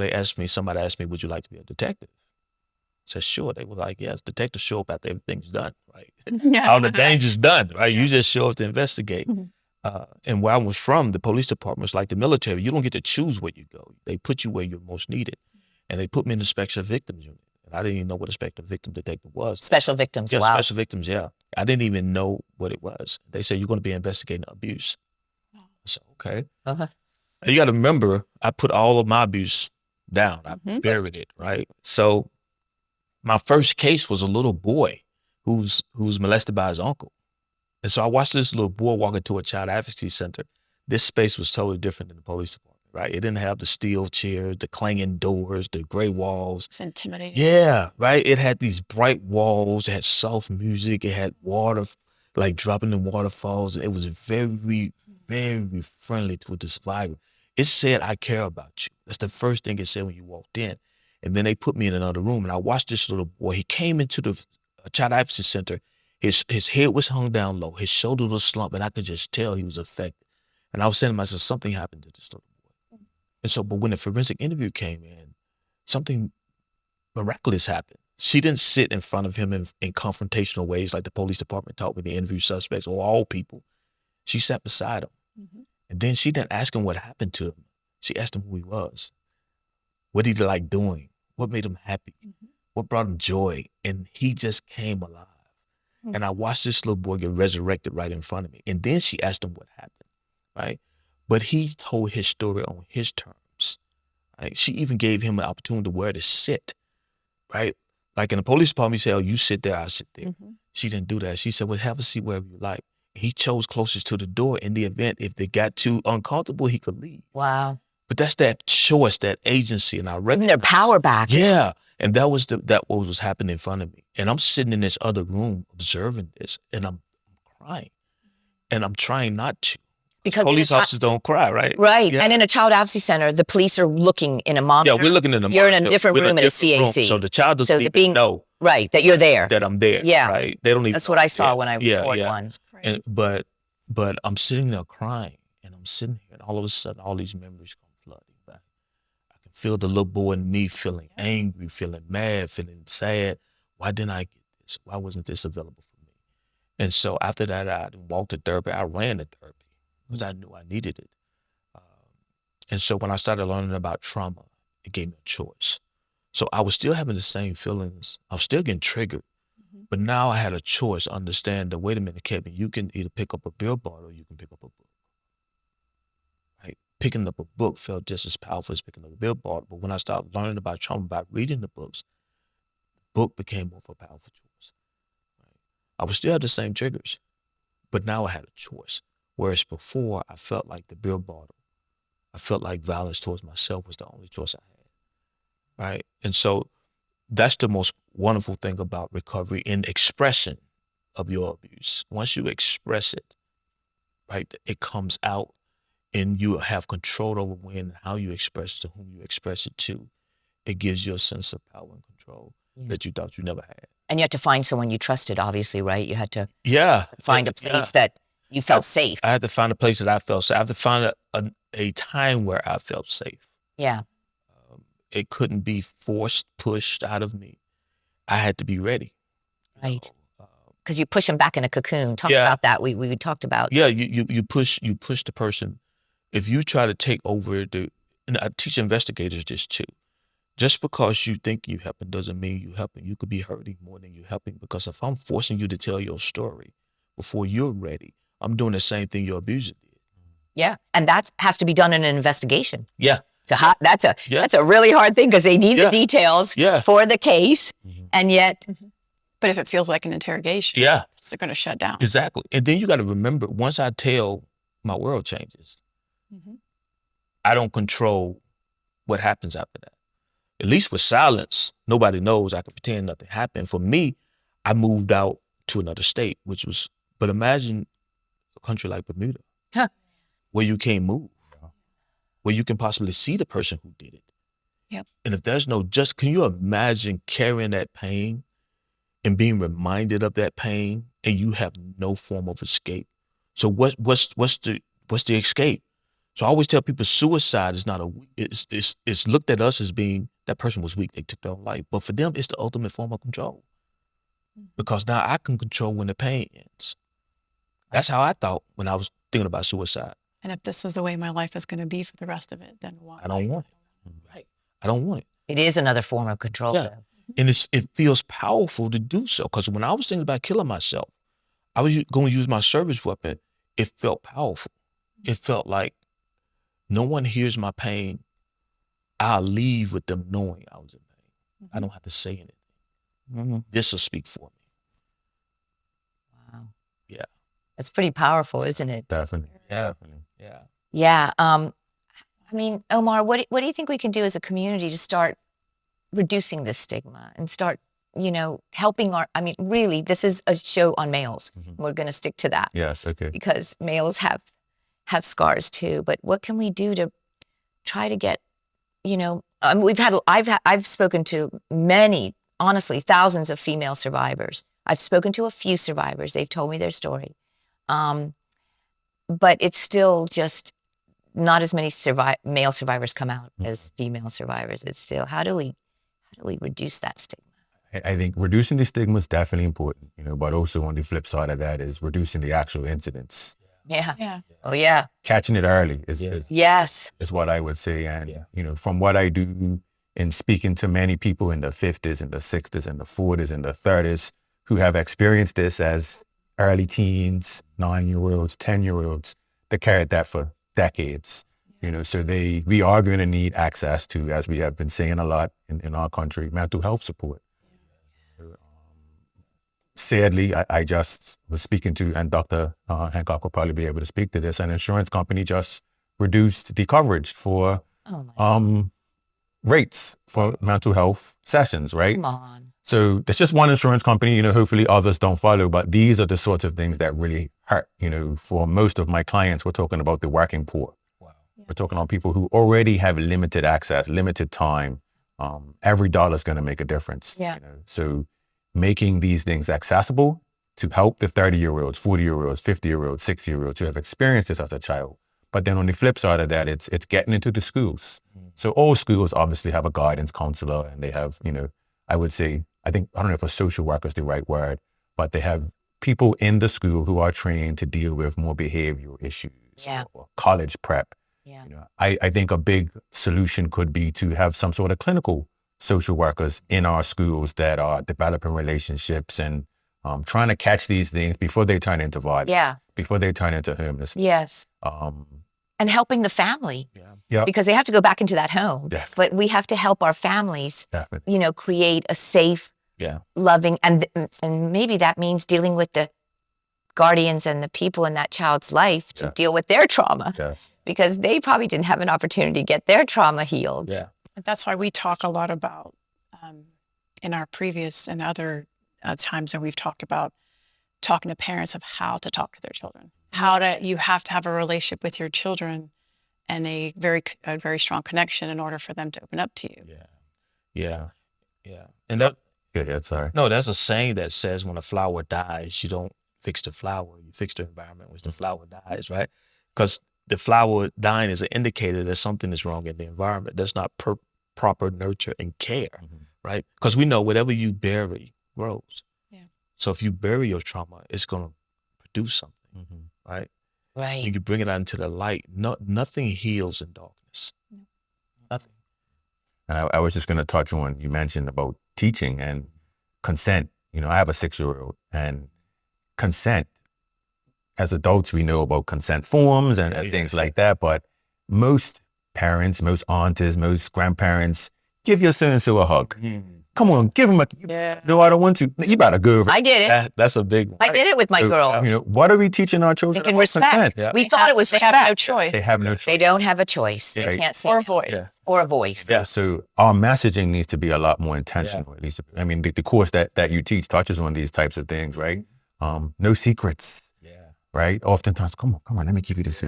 somebody asked me, would you like to be a detective? I said, sure. They were like, yes, detectives show up after everything's done, right? All the danger's done, right? You just show up to investigate. And where I was from, the police department was like the military. You don't get to choose where you go. They put you where you're most needed. And they put me in the special victims unit. And I didn't even know what a special victim detective was. Special victims. Yeah, Wow. special victims, yeah. I didn't even know what it was. They said, you're going to be investigating abuse. I said, okay. Uh-huh. And you got to remember, I put all of my abuse down. I buried it, right? So my first case was a little boy who's molested by his uncle. And so I watched this little boy walk into a child advocacy center. This space was totally different than the police department, right? It didn't have the steel chairs, the clanging doors, the gray walls. It's intimidating. Yeah, right. It had these bright walls. It had soft music. It had water, like dropping in waterfalls. It was very, very friendly to the survivor. It said, "I care about you." That's the first thing it said when you walked in. And then they put me in another room, and I watched this little boy. He came into the child advocacy center. His head was hung down low. His shoulder was slumped, and I could just tell he was affected. And I was saying to myself, something happened to this little boy. And so, but when the forensic interview came in, something miraculous happened. She didn't sit in front of him in confrontational ways like the police department taught me to interview suspects or all people. She sat beside him. And then she didn't ask him what happened to him. She asked him who he was. What did he like doing? What made him happy? What brought him joy? And he just came alive. And I watched this little boy get resurrected right in front of me. And then she asked him what happened, right? But he told his story on his terms, right? She even gave him an opportunity to where to sit, right? Like in the police department, you say, "Oh, you sit there, I sit there." She didn't do that. She said, "Well, have a seat wherever you like." He chose closest to the door in the event if they got too uncomfortable, he could leave. Wow. But that's that choice, that agency, and I Getting recognize their power back. Yeah, and that was what was happening in front of me, and I'm sitting in this other room observing this, and I'm crying, and I'm trying not to. Because Police officers don't cry, right? Right. Yeah. And in a child advocacy center, the police are looking in a monitor. Yeah, we're looking in the You're in a monitor. different We're room in a different room, CAT. so the child doesn't So they're even being- know Right, that you're there. that I'm there. Yeah. Right. They don't even. That's what I saw when I Yeah, reported yeah. one. And but I'm sitting there crying, and I'm sitting here, and all of a sudden, all these memories come flooding back. I can feel the little boy in me feeling angry, feeling mad, feeling sad. Why didn't I get this? Why wasn't this available for me? And so after that, I walked to therapy. I ran to therapy because I knew I needed it. And so when I started learning about trauma, it gave me a choice. So I was still having the same feelings. I was still getting triggered. But now I had a choice to understand that, wait a minute, Kevin, you can either pick up a billboard or you can pick up a book. Right? Picking up a book felt just as powerful as picking up a billboard. But when I started learning about trauma, about reading the books, the book became more of a powerful choice. Right? I would still have the same triggers, but now I had a choice. Whereas before, I felt like the billboard, I felt like violence towards myself was the only choice I had. Right? And so that's the most wonderful thing about recovery and expression of your abuse. Once you express it, right, it comes out and you have control over when and how you express it, to whom you express it to. It gives you a sense of power and control that you thought you never had. And you had to find someone you trusted, obviously, right? You had to Yeah. find a place that you felt safe. I had to find a place that I felt safe. I had to find a time where I felt safe. Yeah. It couldn't be forced, pushed out of me. I had to be ready. Right. Because you push them back in a cocoon. Talk Yeah. about that. We talked about. Yeah, you push the person. If you try to take over and I teach investigators this too. Just because you think you're helping doesn't mean you're helping. You could be hurting more than you're helping, because if I'm forcing you to tell your story before you're ready, I'm doing the same thing your abuser did. Yeah. And that has to be done in an investigation. Yeah. That's a really hard thing, because they need the details Yeah. for the case. And yet, But if it feels like an interrogation, Yeah. they're going to shut down. Exactly. And then you got to remember, once I tell, my world changes. I don't control what happens after that. At least with silence, nobody knows. I can pretend nothing happened. For me, I moved out to another state, but imagine a country like Bermuda, where you can't move, where you can possibly see the person who did it. Yep. And if there's can you imagine carrying that pain and being reminded of that pain, and you have no form of escape? So what's the escape? So I always tell people, suicide is not it's looked at us as being, that person was weak, they took their own life. But for them, it's the ultimate form of control. Because now I can control when the pain ends. That's how I thought when I was thinking about suicide. And if this is the way my life is going to be for the rest of it, then why? I don't want it. Right. I don't want it. it is another form of control. Yeah. though. And it feels powerful to do so. Because when I was thinking about killing myself, I was going to use my service weapon. It felt powerful. It felt like no one hears my pain. I'll leave with them knowing I was in pain. I don't have to say anything. This will speak for me. Wow. Yeah. That's pretty powerful, isn't it? Definitely. Yeah. Definitely. Yeah. Yeah. I mean, Omar, what do you think we can do as a community to start reducing this stigma and start, helping I mean, really, this is a show on males. We're going to stick to that Yes, okay. because males have scars too. But what can we do to try to get, I mean, I've spoken to many, honestly, thousands of female survivors. I've spoken to a few survivors. They've told me their story. But it's still just not as many male survivors come out as female survivors. It's still, how do we reduce that stigma? I think reducing the stigma is definitely important, but also on the flip side of that is reducing the actual incidents. Yeah. Yeah. Oh, yeah. Catching it early is Yes. what I would say. And, from what I do in speaking to many people in the 50s and the 60s and the 40s and the 30s who have experienced this as early teens, 9-year-olds, 10-year-olds, they carried that for decades. So we are going to need access to, as we have been saying a lot in our country, mental health support. Sadly, I just was speaking to, and Dr. Hancock will probably be able to speak to this, an insurance company just reduced the coverage for rates for mental health sessions, right? Come on. So there's just one insurance company, hopefully others don't follow, but these are the sorts of things that really hurt. For most of my clients, we're talking about the working poor. Wow. We're talking about people who already have limited access, limited time. Every dollar is going to make a difference. Yeah. So making these things accessible to help the 30-year-olds, 40-year-olds, 50-year-olds, 60-year-olds who have experienced this as a child. But then on the flip side of that, it's getting into the schools. So all schools obviously have a guidance counselor, and they have, I would say, I don't know if a social worker is the right word, but they have people in the school who are trained to deal with more behavioral issues or college prep. Yeah. I think a big solution could be to have some sort of clinical social workers in our schools that are developing relationships and trying to catch these things before they turn into violence. Yeah. Before they turn into homelessness. Yes. And helping the family. Yeah. Because they have to go back into that home. Yes. But we have to help our families, Definitely. Create a safe, loving, and maybe that means dealing with the guardians and the people in that child's life to deal with their trauma. Yes. Because they probably didn't have an opportunity to get their trauma healed. Yeah. That's why we talk a lot about, in our previous and other times that we've talked about, talking to parents of how to talk to their children. You have to have a relationship with your children and a very strong connection in order for them to open up to you. Yeah. And that, Sorry. no, that's a saying that says when a flower dies, you don't fix the flower, you fix the environment which the flower dies, right? Because the flower dying is an indicator that something is wrong in the environment. That's not proper nurture and care, right? Because we know whatever you bury grows. Yeah. So if you bury your trauma, it's going to produce something, right? Right. And you bring it out into the light. Nothing heals in darkness. Nothing. And I was just going to touch on, you mentioned about teaching and consent. I have a 6-year-old, and consent, as adults, we know about consent forms and things like that, but most parents, most aunties, most grandparents give your so-and-so a hug. Come on, give him no, I don't want to. You better go over. I did it. That's a big one. I did it with my girl. What are we teaching our children? They can about respect. consent? Yeah. We thought it was They have no respect. choice. They have no choice. They don't have a choice. They Right. can't say Or no. voice. Yeah. Or a voice. Yeah. So our messaging needs to be a lot more intentional. At least, I mean, the course that you teach touches on these types of things, right? No secrets, right? Oftentimes, come on, let me give you this.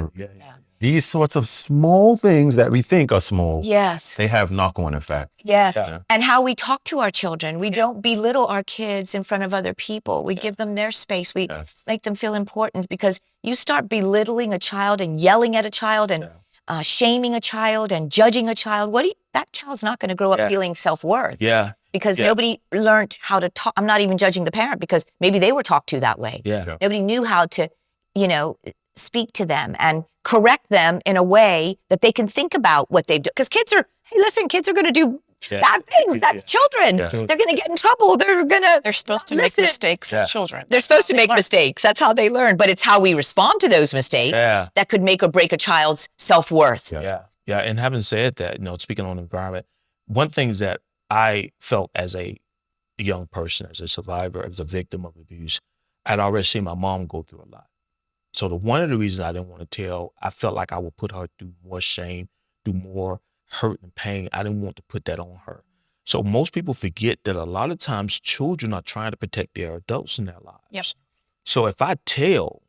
These sorts of small things that we think are small, Yes. they have knock-on effects. Yes. Yeah. And how we talk to our children. We don't belittle our kids in front of other people. We give them their space. We make them feel important, because you start belittling a child and yelling at a child and shaming a child and judging a child. That child's not going to grow up feeling self-worth. Yeah. Because nobody learned how to talk. I'm not even judging the parent, because maybe they were talked to that way. Yeah. Nobody knew how to, speak to them and correct them in a way that they can think about what they've done. Because kids are going to do bad things. That's children. Yeah. They're going to get in trouble. They're supposed to make Listen. mistakes as children. They're supposed to make mistakes. That's how they learn. But it's how we respond to those mistakes that could make or break a child's self-worth. Yeah. And having said that, speaking on environment, one thing that I felt as a young person, as a survivor, as a victim of abuse, I'd already seen my mom go through a lot. So one of the reasons I didn't want to tell, I felt like I would put her through more shame through more hurt and pain. I didn't want to put that on her. So most people forget that a lot of times children are trying to protect their adults in their lives. Yep. So if I tell,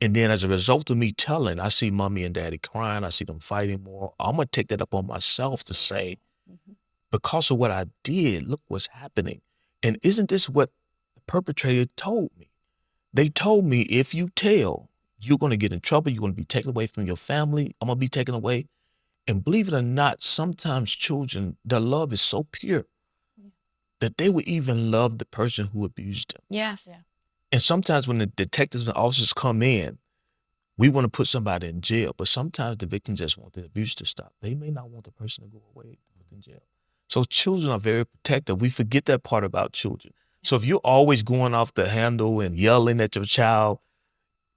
and then as a result of me telling, I see mommy and daddy crying, I see them fighting more, I'm going to take that up on myself to say, because of what I did, look what's happening. And isn't this what the perpetrator told me? They told me, if you tell, you're going to get in trouble. You're going to be taken away from your family. I'm going to be taken away. And believe it or not, sometimes children, their love is so pure that they would even love the person who abused them. Yes. Yeah. And sometimes when the detectives and officers come in, we want to put somebody in jail, but sometimes the victim just want the abuse to stop. They may not want the person to go away in jail. So children are very protective. We forget that part about children. So if you're always going off the handle and yelling at your child,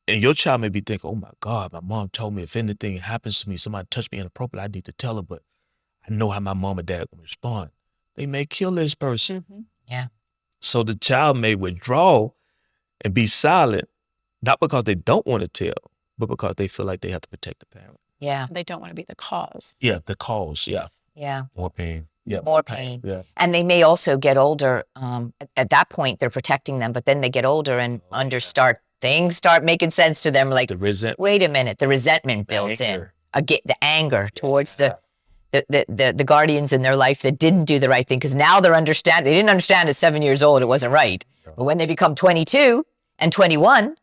and your child may be thinking, oh my God, my mom told me if anything happens to me, somebody touched me inappropriately, I need to tell her, but I know how my mom and dad are going to respond. They may kill this person. Yeah. So the child may withdraw and be silent, not because they don't want to tell, but because they feel like they have to protect the parent. Yeah. They don't want to be the cause. Yeah, the cause, yeah. Yeah. More pain. Yeah, More pain. Yeah. And they may also get older. At that point, they're protecting them, but then they get older and things start making sense to them. Like, The resentment. wait a minute, the resentment builds in. anger. The anger towards the guardians in their life that didn't do the right thing, because now they didn't understand at 7 years old it wasn't right. But when they become 22 and 21,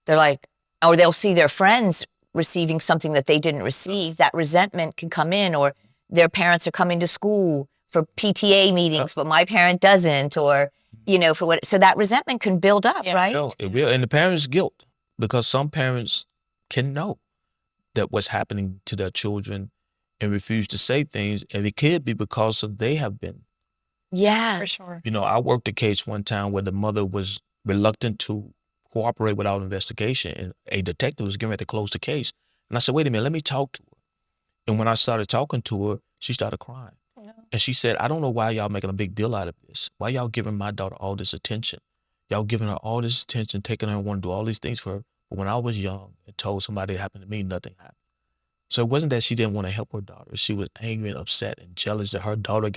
they're like, or they'll see their friends receiving something that they didn't receive. That resentment can come in, or their parents are coming to school for PTA meetings, but my parent doesn't, or, for what, so that resentment can build up, right? No, it will. And the parents' guilt, because some parents can know that what's happening to their children and refuse to say things. And it could be because of they have been. Yeah. For sure. I worked a case one time where the mother was reluctant to cooperate with our investigation, and a detective was getting ready to close the case. And I said, wait a minute, let me talk to her. And when I started talking to her, she started crying. And she said, I don't know why y'all making a big deal out of this. Why y'all giving my daughter all this attention? Y'all giving her all this attention, taking her and want to do all these things for her. But when I was young and told somebody it happened to me, nothing happened. So it wasn't that she didn't want to help her daughter. She was angry and upset and jealous that her daughter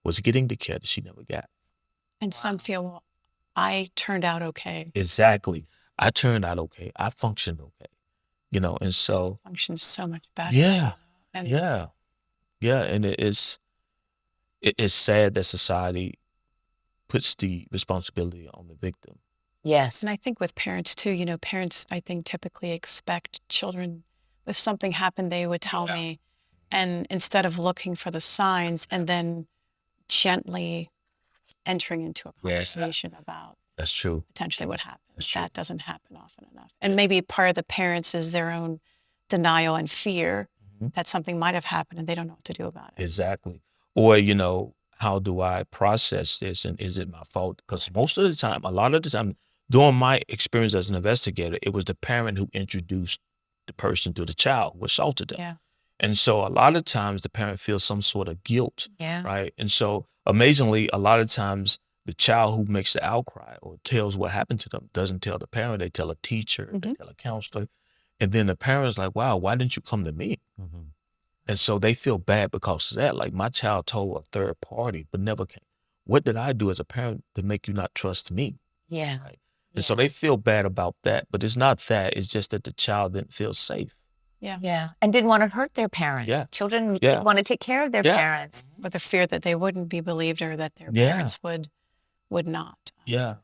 was getting the care that she never got. And some feel, well, I turned out okay. Exactly. I turned out okay. I functioned okay. And so. Functions so much better. Yeah. And Yeah. Yeah. And it's sad that society puts the responsibility on the victim. Yes. And I think with parents too, parents, I think, typically expect children, if something happened, they would tell me. And instead of looking for the signs and then gently entering into a conversation about That's true. potentially what happens, That's true. that doesn't happen often enough. And maybe part of the parents is their own denial and fear that something might have happened and they don't know what to do about it. Exactly. Or, how do I process this, and is it my fault? Because a lot of the time, during my experience as an investigator, it was the parent who introduced the person to the child who assaulted them. Yeah. And so a lot of times the parent feels some sort of guilt, Yeah. right? And so amazingly, a lot of times the child who makes the outcry or tells what happened to them doesn't tell the parent. They tell a teacher, they tell a counselor. And then the parent's like, wow, why didn't you come to me? And so they feel bad because of that. Like, my child told a third party, but never came. What did I do as a parent to make you not trust me? Yeah. Right. And so they feel bad about that, but it's not that. It's just that the child didn't feel safe. Yeah. And didn't want to hurt their parent. Yeah. Children Yeah. want to take care of their Yeah. parents. Or the fear that they wouldn't be believed or that their Yeah. parents would not Yeah.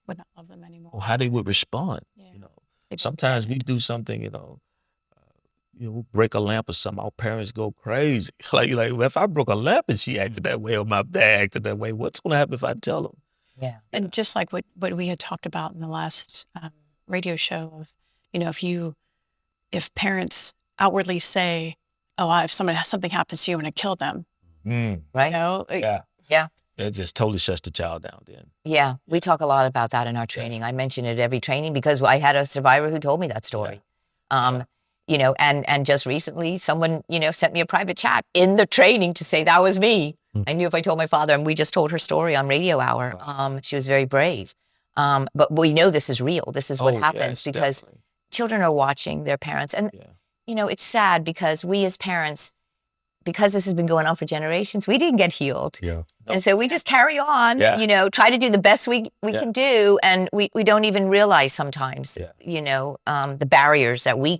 would not love them anymore. Or how they would respond. Yeah. Sometimes we do something, break a lamp or something, our parents go crazy. Like, if I broke a lamp and she acted that way, or my dad acted that way, what's going to happen if I tell them? Yeah. And just like what we had talked about in the last radio show of, if parents outwardly say, oh, if something happens to you, I'm going to kill them. Right? Yeah. Yeah. It just totally shuts the child down then. Yeah. We talk a lot about that in our training. I mention it at every training because I had a survivor who told me that story. And just recently someone, sent me a private chat in the training to say that was me. I knew if I told my father, and we just told her story on Radio Hour. She was very brave. But we know this is real. This is what happens because children are watching their parents. And you know, it's sad because we as parents, because this has been going on for generations, we didn't get healed. Yeah. And so we just carry on, Yeah. you know, try to do the best we Yeah. can do. And we don't even realize sometimes, Yeah. you know, the barriers that we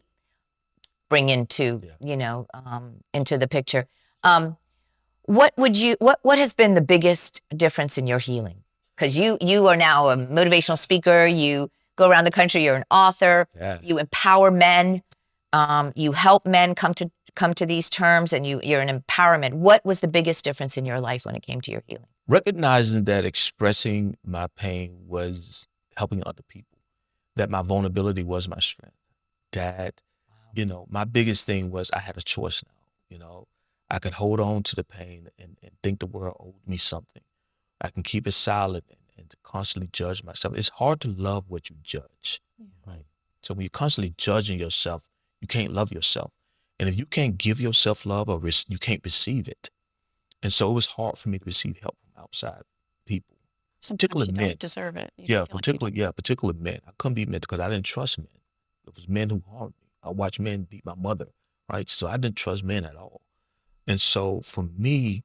bring into, Yeah. you know, into the picture. What has been the biggest difference in your healing? Because you are now a motivational speaker. You go around the country. You're an author. Yeah. You empower men. You help men come to these terms, and you're an empowerment. What was the biggest difference in your life when it came to your healing? Recognizing that expressing my pain was helping other people, that my vulnerability was my strength, that, you know, my biggest thing was I had a choice now. You know, I could hold on to the pain and think the world owed me something. I can keep it silent and to constantly judge myself. It's hard to love what you judge, right? So when you're constantly judging yourself, you can't love yourself. And if you can't give yourself love, or you can't receive it. And so it was hard for me to receive help from outside people, Sometimes particularly you men. don't deserve it. You Yeah, feel like you- particularly men. I couldn't be men because I didn't trust men. It was men who harmed me. I watched men beat my mother, right? So I didn't trust men at all. And so for me,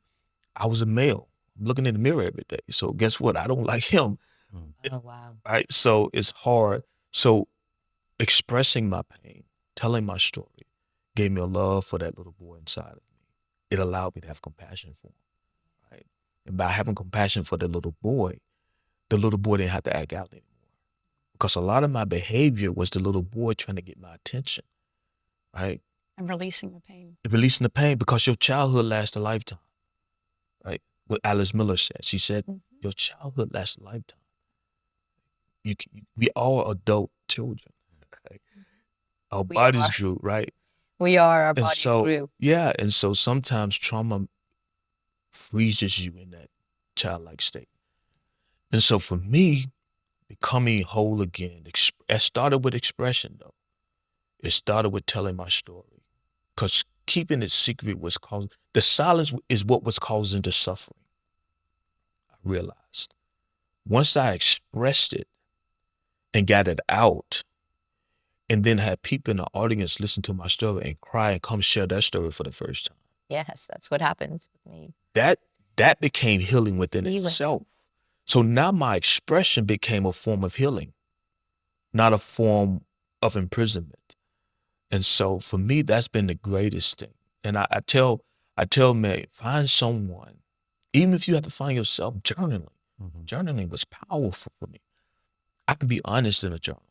I was a male. I'm looking in the mirror every day. So guess what? I don't like him, Oh, wow. right? So it's hard. So expressing my pain, telling my story, gave me a love for that little boy inside of me. It allowed me to have compassion for him, right? And by having compassion for the little boy didn't have to act out anymore. Because a lot of my behavior was the little boy trying to get my attention, right? And releasing the pain. Releasing the pain, because your childhood lasts a lifetime, right? What Alice Miller said. She said, your childhood lasts a lifetime. We all are adult children. Right? Our We bodies are. grew, right? We are. Our And bodies so, grew. yeah, and so sometimes trauma freezes you in that childlike state. And so for me, becoming whole again, it started with expression, though. It started with telling my story. Because keeping it secret the silence is what was causing the suffering. I realized. Once I expressed it and got it out, and then had people in the audience listen to my story and cry and come share their story for the first time, Yes, that's what happens with me. that became healing within Healing. itself. So now my expression became a form of healing, not a form of imprisonment. And so for me, that's been the greatest thing. And I tell men, find someone, even if you have to find yourself, journaling. Journaling was powerful for me. I could be honest in a journal.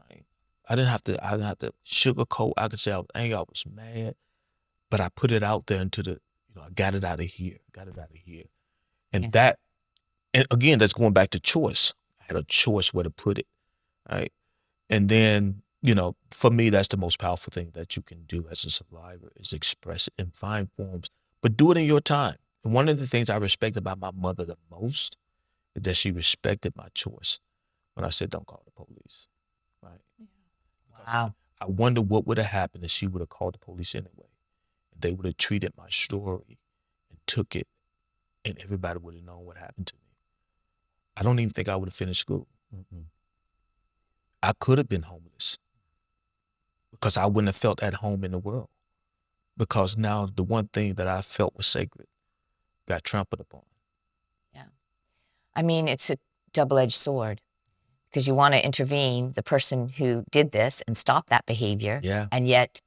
Right? I didn't have to sugarcoat. I could say I was angry, I was mad, but I put it out there I got it out of here, And Yeah. and again, that's going back to choice. I had a choice where to put it, right? And then, for me, that's the most powerful thing that you can do as a survivor is express it and find forms, but do it in your time. And one of the things I respect about my mother the most is that she respected my choice when I said, don't call the police, right? Wow. I wonder what would have happened if she would have called the police anyway. They would have treated my story and took it, and everybody would have known what happened to me. I don't even think I would have finished school. I could have been homeless because I wouldn't have felt at home in the world. Because now the one thing that I felt was sacred got trampled upon. Yeah. I mean, it's a double-edged sword because you want to intervene the person who did this and stop that behavior. Yeah. And yet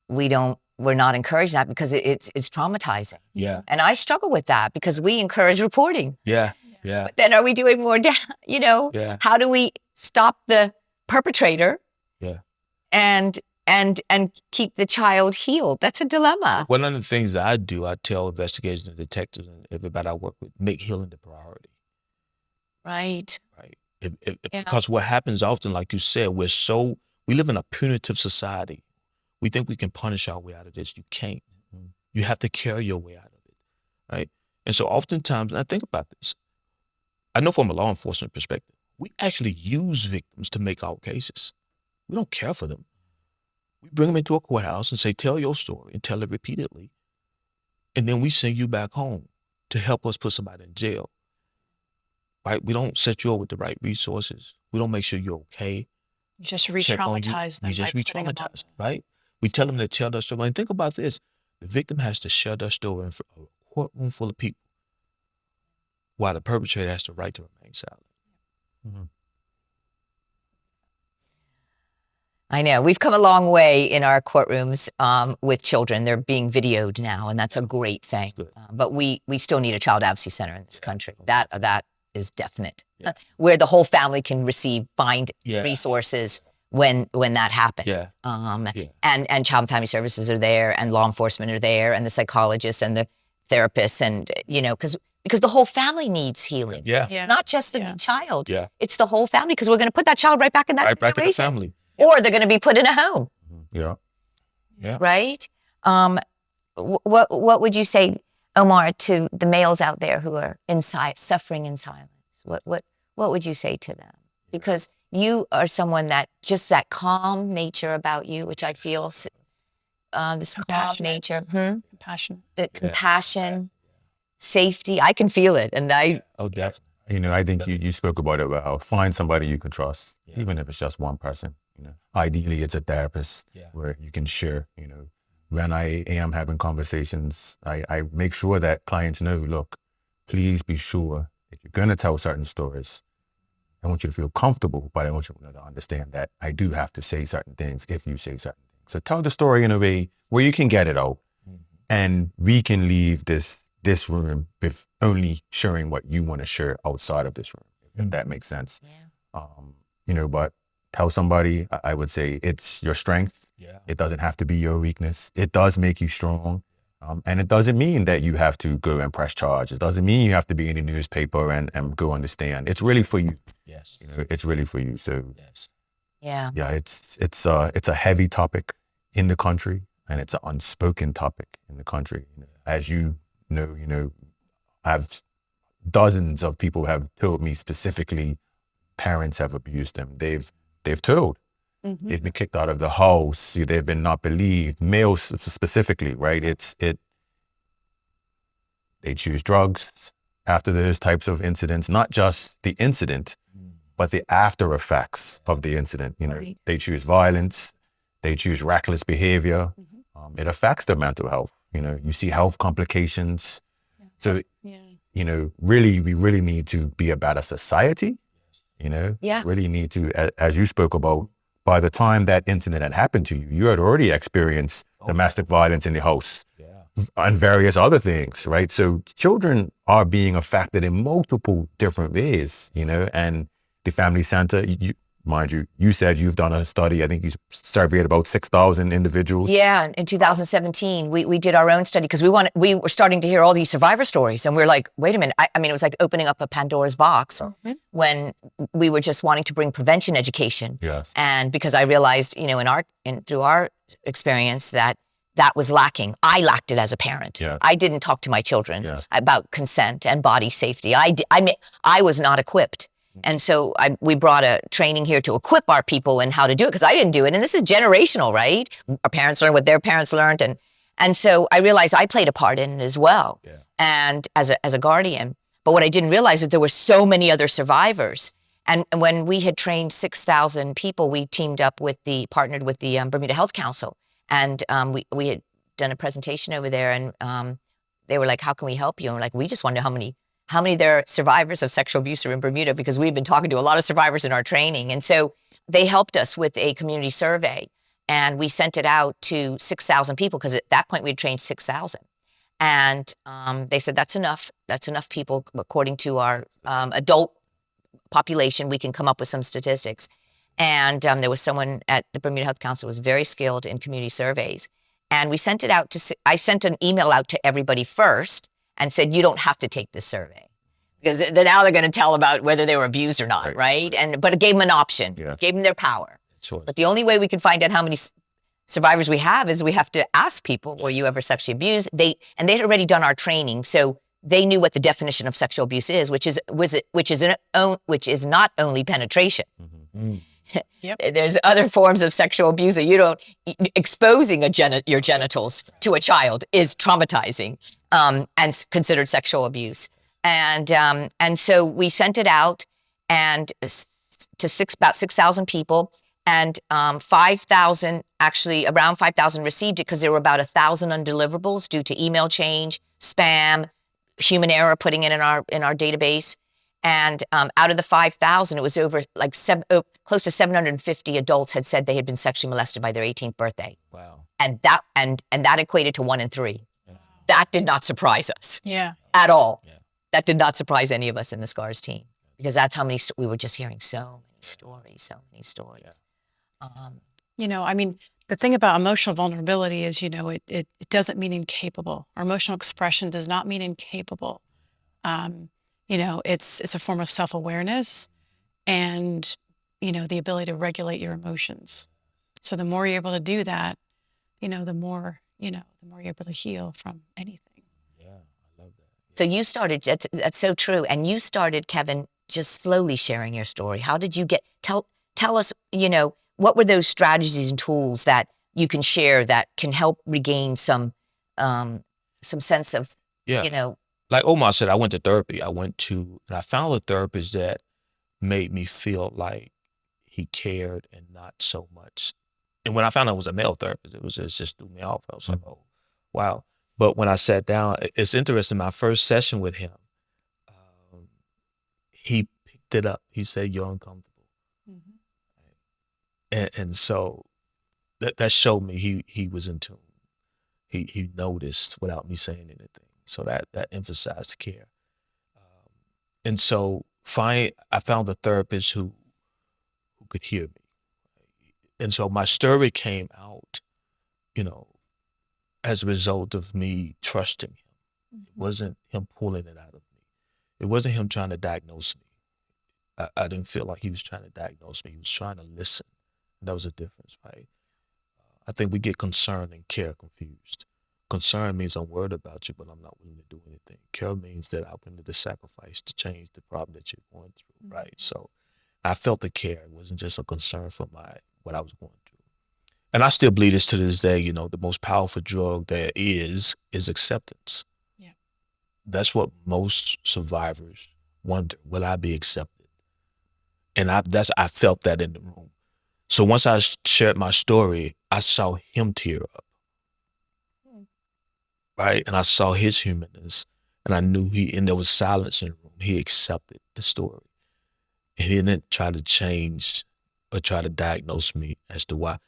we're not encouraging that because it's traumatizing. Yeah. And I struggle with that because we encourage reporting. Yeah. Yeah. But then are we doing more, Yeah. how do we stop the perpetrator Yeah. and keep the child healed? That's a dilemma. One of the things that I do, I tell investigators and detectives and everybody I work with, make healing the priority. Right. Right. Yeah. Because what happens often, like you said, we live in a punitive society. We think we can punish our way out of this. You can't. You have to carry your way out of it. Right. And so oftentimes, and I think about this, I know from a law enforcement perspective, we actually use victims to make our cases. We don't care for them. We bring them into a courthouse and say, tell your story and tell it repeatedly. And then we send you back home to help us put somebody in jail. Right? We don't set you up with the right resources. We don't make sure you're okay. You just Check on you. re-traumatize them. You just by putting them on re-traumatize, right? We tell them to tell their story. And think about this. The victim has to share their story in a courtroom full of people, while the perpetrator has the right to remain silent. Mm-hmm. I know. We've come a long way in our courtrooms with children. They're being videoed now, and that's a great thing. But we still need a child advocacy center in this country. That is definite, where the whole family can find resources when that happens. And child and family services are there, and law enforcement are there, and the psychologists and the therapists, and because the whole family needs healing. Not just the child. It's the whole family, because we're going to put that child right back in that situation. Back in the family. Or they're going to be put in a home. Yeah. Right? What would you say, Omar, to the males out there who are suffering in silence? What would you say to them? Because you are someone that just that calm nature about you, which I feel this calm nature, Compassion. the compassion, safety. I can feel it, and Oh, definitely. I think you spoke about it well. Find somebody you can trust, even if it's just one person. Ideally, it's a therapist where you can share. When I am having conversations, I make sure that clients know, look, please be sure if you're going to tell certain stories, I want you to feel comfortable, but I want you to understand that I do have to say certain things if you say certain things. So tell the story in a way where you can get it out, and we can leave this room with only sharing what you want to share outside of this room, if that makes sense. But tell somebody, I would say it's your strength. It doesn't have to be your weakness. It does make you strong. And it doesn't mean that you have to go and press charge. It doesn't mean you have to be in the newspaper and go on the stand. It's really for you. It's really for you. So it's a heavy topic in the country, and it's an unspoken topic in the country. As you know, I've dozens of people have told me specifically parents have abused them. They've told. They've been kicked out of the house. They've been not believed. Males specifically, right? They choose drugs after those types of incidents, not just the incident, but the after effects of the incident. They choose violence. They choose reckless behavior. It affects their mental health. You see health complications. So, really, we really need to be a better society. Really need to, as you spoke about, by the time that incident had happened to you, you had already experienced domestic violence in the house and various other things, right? So children are being affected in multiple different ways, and the Family Center, mind you, you said you've done a study. I think you surveyed about 6,000 individuals. Yeah, in 2017, we did our own study because we were starting to hear all these survivor stories, and we were like, wait a minute. I mean, it was like opening up a Pandora's box when we were just wanting to bring prevention education. Yes. And because I realized, through our experience that was lacking. I lacked it as a parent. Yes. I didn't talk to my children about consent and body safety. I was not equipped. And so we brought a training here to equip our people in how to do it, because I didn't do it. And this is generational, right? Our parents learned what their parents learned. And so I realized I played a part in it as well, and as a guardian. But what I didn't realize is there were so many other survivors. And when we had trained 6,000 people, we partnered with the Bermuda Health Council. And we had done a presentation over there, and they were like, how can we help you? And we're like, we just want to know how many there are survivors of sexual abuse are in Bermuda, because we've been talking to a lot of survivors in our training. And so they helped us with a community survey, and we sent it out to 6,000 people, because at that point we had trained 6,000. And they said, that's enough. That's enough people. According to our adult population, we can come up with some statistics. And there was someone at the Bermuda Health Council who was very skilled in community surveys. And we sent it out I sent an email out to everybody first and said, you don't have to take this survey, because now they're going to tell about whether they were abused or not, right? But it gave them an option, gave them their power. Sure. But the only way we can find out how many survivors we have is we have to ask people, were you ever sexually abused? They had already done our training, so they knew what the definition of sexual abuse is, which is not only penetration. Mm-hmm. Yep. There's other forms of sexual abuse that exposing your genitals to a child is traumatizing, and considered sexual abuse. And so we sent it out and to about 6,000 people, And 5,000, actually around 5,000 received it because there were about 1,000 undeliverables due to email change, spam, human error putting it in our database. And out of the 5,000, it was over like close to 750 adults had said they had been sexually molested by their 18th birthday. Wow. And that equated to 1 in 3. That did not surprise us Yeah. at all. Yeah. That did not surprise any of us in the SCARS team because that's how many we were just hearing so many stories. You know, I mean, the thing about emotional vulnerability is, you know, it doesn't mean incapable. Our emotional expression does not mean incapable. You know, it's a form of self-awareness and, you know, the ability to regulate your emotions. So the more you're able to do that, you know, the more you're able to heal from anything. Yeah, I love that. So you started, that's so true. And you started, Kevin, just slowly sharing your story. How did you tell us, you know, what were those strategies and tools that you can share that can help regain some sense of, Yeah. you know, Like Omar said, I went to therapy. And I found a therapist that made me feel like he cared and not so much. And when I found out it was a male therapist, it just threw me off. I was like, oh, wow. But when I sat down, it's interesting. My first session with him, he picked it up. He said, "You're uncomfortable." And so that showed me he was in tune. He noticed without me saying anything. So that emphasized care. And so I found a therapist who could hear me. And so my story came out, you know, as a result of me trusting him. It wasn't him pulling it out of me. It wasn't him trying to diagnose me. I didn't feel like he was trying to diagnose me. He was trying to listen. That was a difference, right? I think we get concern and care confused. Concern means I'm worried about you, but I'm not willing to do anything. Care means that I'm willing to sacrifice to change the problem that you're going through, right? So I felt the care. It wasn't just a concern for what I was going through. And I still believe this to this day, you know, the most powerful drug there is acceptance. Yeah. That's what most survivors wonder, will I be accepted? And I felt that in the room. So once I shared my story, I saw him tear up, right? And I saw his humanness, and I knew and there was silence in the room. He accepted the story. And he didn't try to change or try to diagnose me as to why.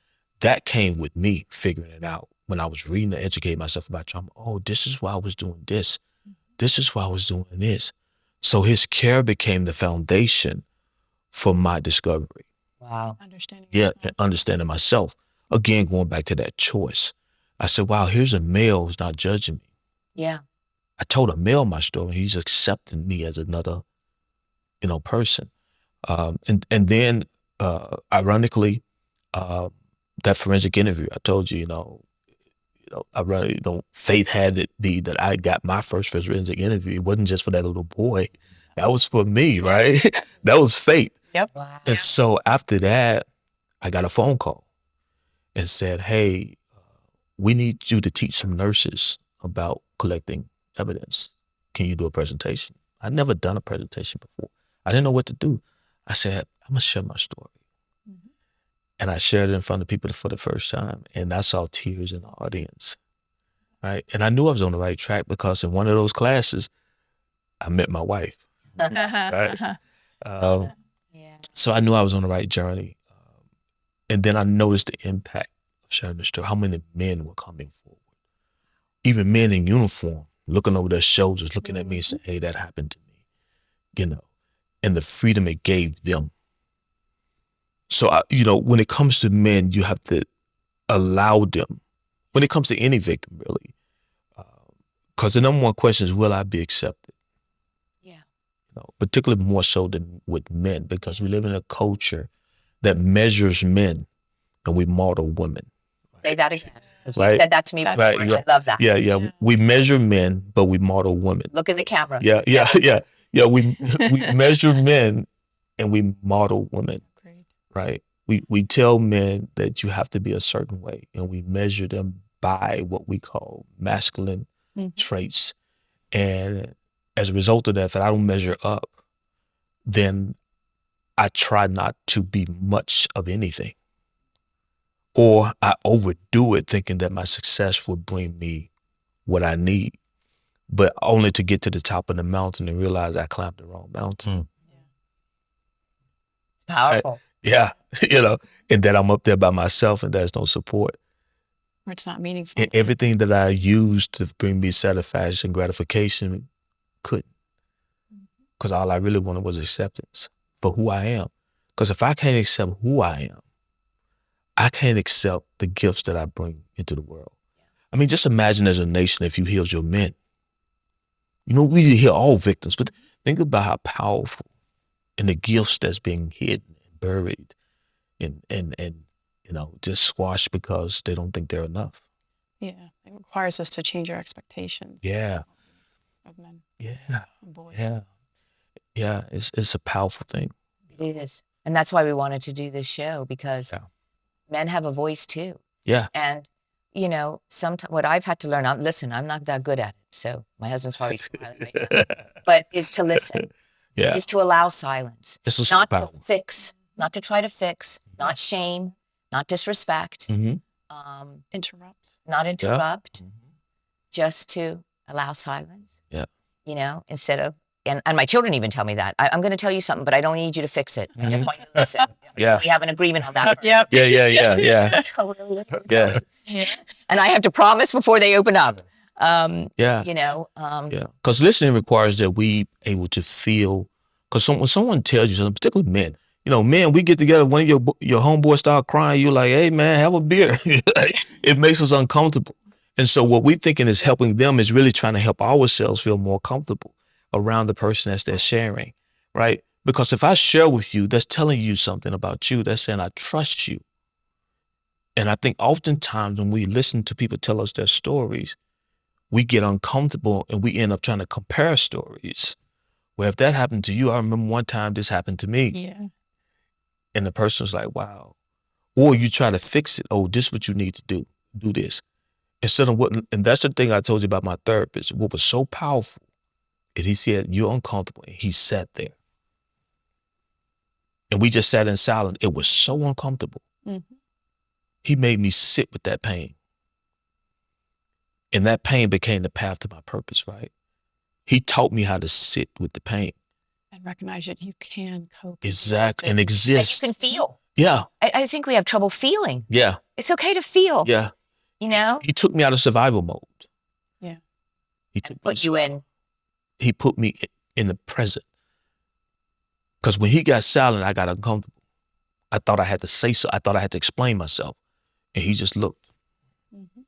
That came with me figuring it out when I was reading to educate myself about trauma. Oh, this is why I was doing this. This is why I was doing this. So his care became the foundation for my discovery. wow. Understanding. Yeah, yourself. and understanding myself. Again, going back to that choice. I said, wow, here's a male who's not judging me. Yeah. I told a male my story. He's accepting me as another, you know, person. And then, ironically, that forensic interview, I told you, fate had it be that I got my first forensic interview. It wasn't just for that little boy. That was for me, right? That was fate. Wow. And so after that, I got a phone call and said, hey, we need you to teach some nurses about collecting evidence. Can you do a presentation? I'd never done a presentation before. I didn't know what to do. I said, I'm going to share my story. And I shared it in front of people for the first time. And I saw tears in the audience, right? And I knew I was on the right track because in one of those classes, I met my wife, right? Yeah. So I knew I was on the right journey. And then I noticed the impact of sharing the story, how many men were coming forward. Even men in uniform, looking over their shoulders, looking at me and saying, hey, that happened to me, you know, and the freedom it gave them. So, when it comes to men, you have to allow them, when it comes to any victim, really, because the number one question is, will I be accepted? Yeah. Particularly more so than with men, because we live in a culture that measures men and we model women. Say that again. 'Cause Right. You said that to me before. Right, and yeah. I love that. Yeah. We measure men, but we model women. Look in the camera. Yeah. We measure men and we model women. Great. Right? We tell men that you have to be a certain way, and we measure them by what we call masculine traits. And as a result of that, if I don't measure up, then I try not to be much of anything. or I overdo it thinking that my success will bring me what I need, but only to get to the top of the mountain and realize I climbed the wrong mountain. It's powerful. Yeah, and that I'm up there by myself and there's no support. Or it's not meaningful. And everything that I used to bring me satisfaction, gratification, couldn't. Because all I really wanted was acceptance for who I am. Because if I can't accept who I am, I can't accept the gifts that I bring into the world. I mean, just imagine as a nation if you healed your men. We heal all victims, but think about how powerful and the gifts that's being hidden and buried and just squashed because they don't think they're enough. Yeah. It requires us to change our expectations. Yeah. Of men Yeah. and boys. Yeah. Yeah. It's a powerful thing. It is. And that's why we wanted to do this show, because men have a voice too. Yeah. And, sometimes what I've had to learn, I'm not that good at it. So my husband's probably smiling right now, but is to listen, Yeah. is to allow silence, It's a not to superpower. fix, not to try to fix, not shame, not disrespect, Mm-hmm. Interrupts. not interrupt, just to allow silence. Yeah. Instead of, and my children even tell me that. I'm going to tell you something, but I don't need you to fix it. I just want you to listen. Yeah. We have an agreement on that. Yep. Yeah. Yeah. And I have to promise before they open up. Yeah. Yeah. Because listening requires that we able to feel. Because when someone tells you something, particularly men, men, we get together. One of your homeboys start crying. You're like, hey man, have a beer. It makes us uncomfortable. And so what we thinking is helping them is really trying to help ourselves feel more comfortable around the person that they're sharing, right? Because if I share with you, that's telling you something about you. That's saying I trust you. And I think oftentimes when we listen to people tell us their stories, we get uncomfortable and we end up trying to compare stories. Well, if that happened to you, I remember one time this happened to me. Yeah. And the person was like, wow. Or you try to fix it. Oh, this is what you need to do. Do this. Instead of and that's the thing I told you about my therapist. What was so powerful is he said, you're uncomfortable. And he sat there. And we just sat in silence. It was so uncomfortable. Mm-hmm. He made me sit with that pain. And that pain became the path to my purpose, right? He taught me how to sit with the pain. And recognize that you can cope. Exactly. And And you exist. can feel. Yeah. I think we have trouble feeling. Yeah. It's okay to feel. Yeah. He took me out of survival mode. Yeah. He took me Put you in. He put me in the present. Because when he got silent, I got uncomfortable. I thought I had to say so. I thought I had to explain myself. And he just looked. Mm-hmm.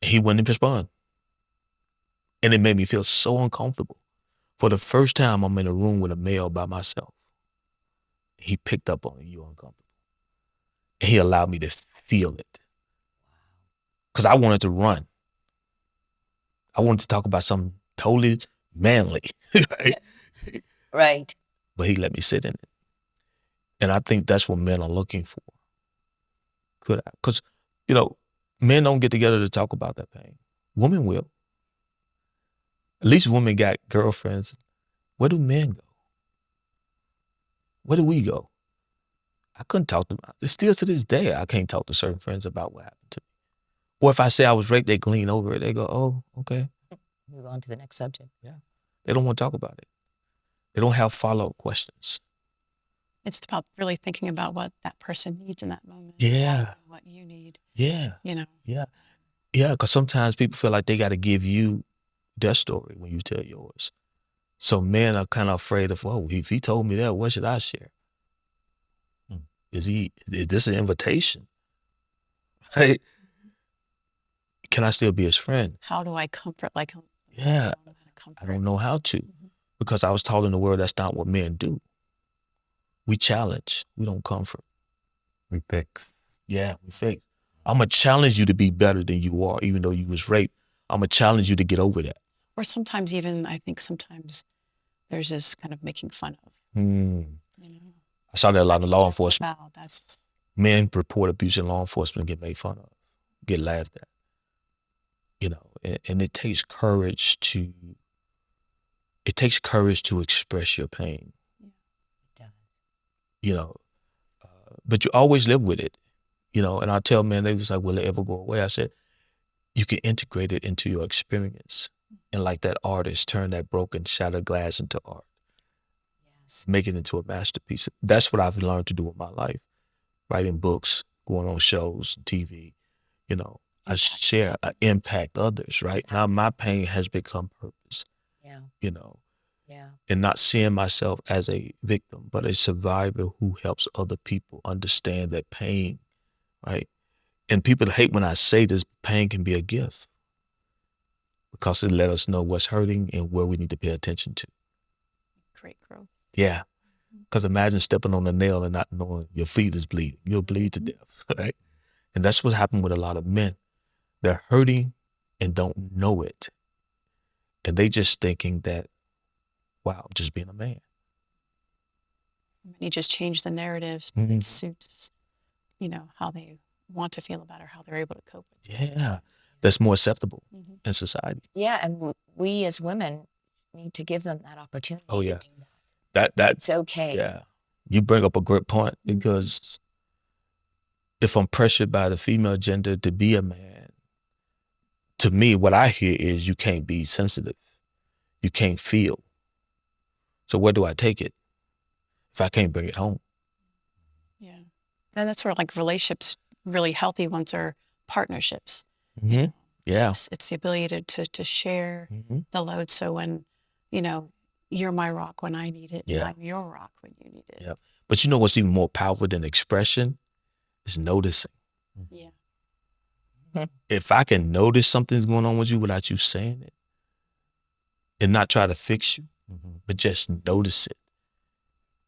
And he wouldn't respond. And it made me feel so uncomfortable. For the first time, I'm in a room with a male by myself. He picked up on it. You're uncomfortable. And he allowed me to feel it. Because I wanted to run. I wanted to talk about something totally manly. Right? Right. But he let me sit in it. And I think that's what men are looking for. Because, men don't get together to talk about that pain. Women will. At least women got girlfriends. Where do men go? Where do we go? I couldn't talk to them. Still to this day, I can't talk to certain friends about what happened to me. Or if I say I was raped, they glean over it. They go, oh, okay. Move on to the next subject. Yeah. They don't want to talk about it. They don't have follow-up questions. It's about really thinking about what that person needs in that moment. Yeah. What you need. Yeah. Yeah. Yeah. Yeah, because sometimes people feel like they got to give you their story when you tell yours. So men are kind of afraid of, oh, if he told me that, what should I share? Is this an invitation? Hey, can I still be his friend? How do I comfort? Yeah, Comfort. I don't know how to, because I was taught in the world that's not what men do. We challenge, we don't comfort. We fix. Yeah, we fake. I'm going to challenge you to be better than you are, even though you was raped. I'm going to challenge you to get over that. Or sometimes even, I think sometimes there's this kind of making fun of. I saw that a lot in law enforcement. Wow, that's... Men report abuse in law enforcement and get made fun of, get laughed at. And it takes courage to express your pain. It does. But you always live with it. you know, and I tell men, they was like, will it ever go away? I said, you can integrate it into your experience. And like that artist, turn that broken shattered glass into art. Yes. Make it into a masterpiece. That's what I've learned to do in my life. Writing books, going on shows, TV, you know, I share, I impact others, right? Now my pain has become purpose, Yeah. you know, Yeah. and not seeing myself as a victim, but a survivor who helps other people understand that pain, right? And people hate when I say this, pain can be a gift because it let us know what's hurting and where we need to pay attention to. Great growth. Yeah. Because imagine stepping on a nail and not knowing your feet is bleeding. You'll bleed to death, right? And that's what happened with a lot of men. They're hurting and don't know it. And they just thinking that, wow, just being a man. You just change the narrative so Mhm. it suits, you know, how they want to feel about it, or how they're able to cope with it. Yeah. That's more acceptable Mhm. in society. Yeah. And we as women need to give them that opportunity. Oh, yeah. To do that. That's It's okay. yeah. You bring up a great point because if I'm pressured by the female gender to be a man, to me, what I hear is you can't be sensitive. You can't feel. So where do I take it if I can't bring it home? Yeah. And that's where like relationships, really healthy ones, are partnerships. Mm-hmm. Yeah. It's the ability to share Mm-hmm. the load. So when, you know, you're my rock when I need it, Yeah. and I'm your rock when you need it. Yeah. But you know what's even more powerful than expression is noticing. Yeah. If I can notice something's going on with you without you saying it and not try to fix you, but just notice it.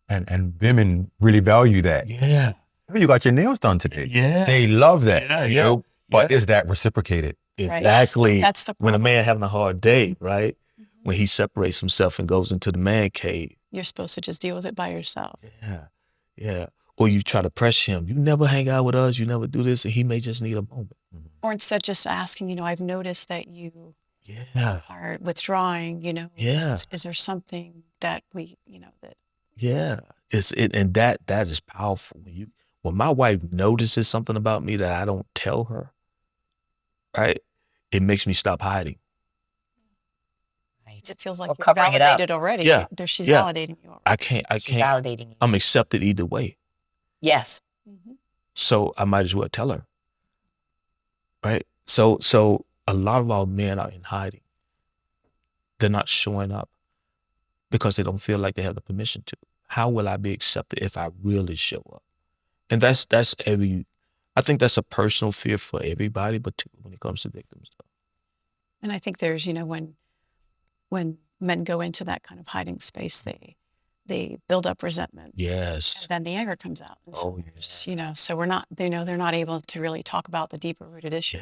And women really value that. Yeah. You got your nails done today. Yeah. They love that. Yeah, you yeah. know? But Yeah. is that reciprocated? Right. Exactly. That's the when a problem. man having a hard day, right? When he separates himself and goes into the man cave. You're supposed to just deal with it by yourself. Yeah. Yeah. Or you try to press him. You never hang out with us. You never do this. And he may just need a moment. Or instead just asking, you know, I've noticed that you Yeah. are withdrawing, you know. Yeah. Is there something that we, you know, that Yeah. And that is powerful. When my wife notices something about me that I don't tell her, right? It makes me stop hiding. Right. it feels like Or you're covering it up. validated already? Yeah. She's Yeah. validating you already. I can't She's validating you. I'm accepted either way. Yes. So I might as well tell her. Right? So a lot of our men are in hiding. They're not showing up because they don't feel like they have the permission to. How will I be accepted if I really show up? And I think that's a personal fear for everybody, but when it comes to victims. And I think there's, you know, when men go into that kind of hiding space, they build up resentment. Yes. And then the anger comes out. And so Oh, there's, you know, so they're not able to really talk about the deeper rooted issue.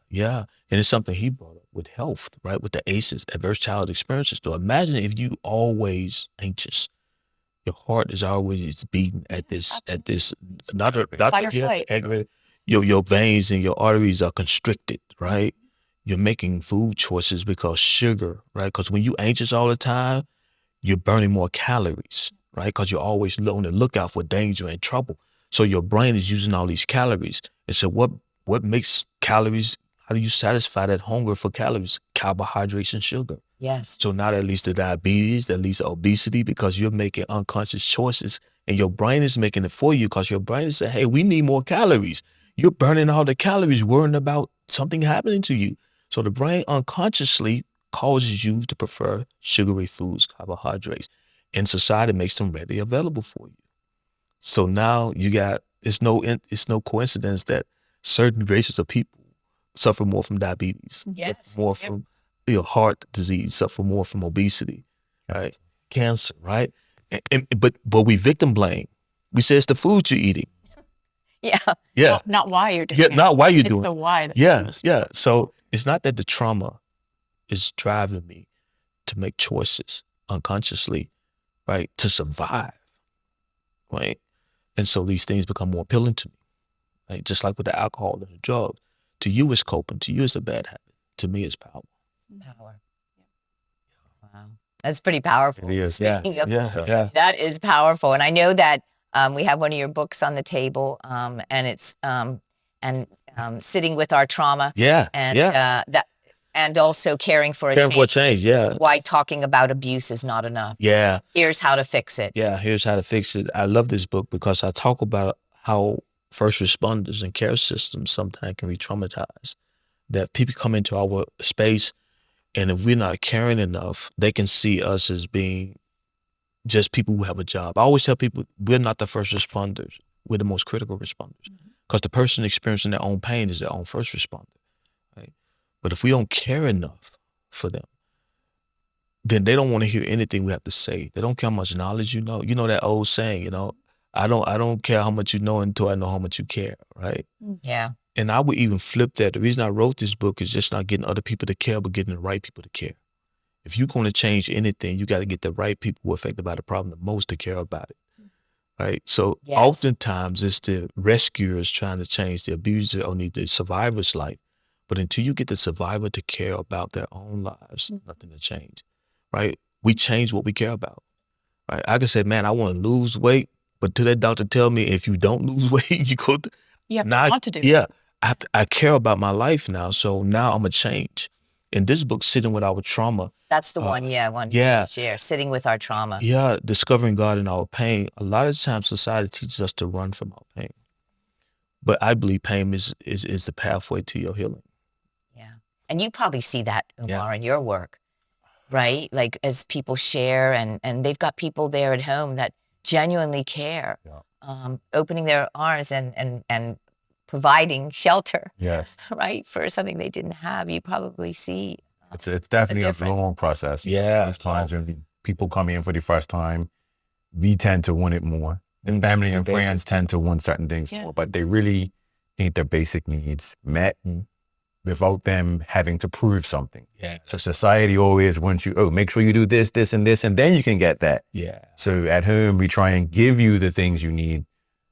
Yeah. And it's something he brought up with health, right? With the ACEs, adverse childhood experiences. So imagine if you always anxious, your heart is always beating at this, not Fight or flight. aggravated. Your veins and your arteries are constricted, right? You're making food choices because sugar, right? Because when you anxious all the time, you're burning more calories, right? Because you're always on the lookout for danger and trouble. So your brain is using all these calories. And so what makes calories, how do you satisfy that hunger for calories? Carbohydrates and sugar. Yes. So now that leads to diabetes, that leads to obesity because you're making unconscious choices and your brain is making it for you because your brain is saying, hey, we need more calories. You're burning all the calories, worrying about something happening to you. So the brain unconsciously causes you to prefer sugary foods, carbohydrates, and society makes them readily available for you. So now it's no coincidence that certain races of people suffer more from diabetes, Yes. suffer more from heart disease, suffer more from obesity, right? Cancer, right? But we victim blame. We say it's the food you're eating. Yeah. Yeah. Not why you're doing Yeah, it. not why you're It's doing the it. why. That Yeah, matters. yeah. So it's not that the trauma is driving me to make choices unconsciously, right, to survive, right? And so these things become more appealing to me, right? Just like with the alcohol and the drugs. To you, it's coping. To you, it's a bad habit. To me, it's power. Power. Wow. That's pretty powerful. It is. Speaking of- Yeah. That is powerful. And I know that we have one of your books on the table, and it's and sitting with our trauma. Yeah, And yeah. and also caring for a Caring change. for a change, yeah. Why talking about abuse is not enough. Yeah, Here's how to fix it. yeah. Here's how to fix it. I love this book because I talk about how first responders and care systems sometimes can be traumatized. That people come into our space, and if we're not caring enough, they can see us as being just people who have a job. I always tell people we're not the first responders. We're the most critical responders because the person experiencing their own pain is their own first responder, right? But if we don't care enough for them, then they don't want to hear anything we have to say. They don't care how much knowledge you know. You know that old saying, I don't care how much you know until I know how much you care, right? Yeah. And I would even flip that. The reason I wrote this book is just not getting other people to care, but getting the right people to care. If you're going to change anything, you got to get the right people who are affected by the problem the most to care about it, right? So Yes. oftentimes it's the rescuers trying to change the abuser or the survivor's life. But until you get the survivor to care about their own lives, nothing will change, right? We change what we care about, right? I can say, man, I want to lose weight, but till that doctor tell me if you don't lose weight, you go to, You have now to want to do it. yeah, I care about my life now, so now I'm going to change. In this book, Sitting with Our Trauma, That's the one, I wanted yeah. to share. Sitting with our trauma. yeah, discovering God in our pain. A lot of times society teaches us to run from our pain. But I believe pain is the pathway to your healing. Yeah. And you probably see that, Umar, Yeah. in your work, right? Like as people share and they've got people there at home that genuinely care, opening their arms and providing shelter, Yes. right? For something they didn't have. You probably see. It's definitely a different- long process. Yeah. There's times when people come in for the first time, we tend to want it more. And family and They do. friends tend to want certain things Yeah. more, but they really need their basic needs met Mm. without them having to prove something. Yeah. So society always wants you, make sure you do this, this, and this, and then you can get that. Yeah. So at home, we try and give you the things you need,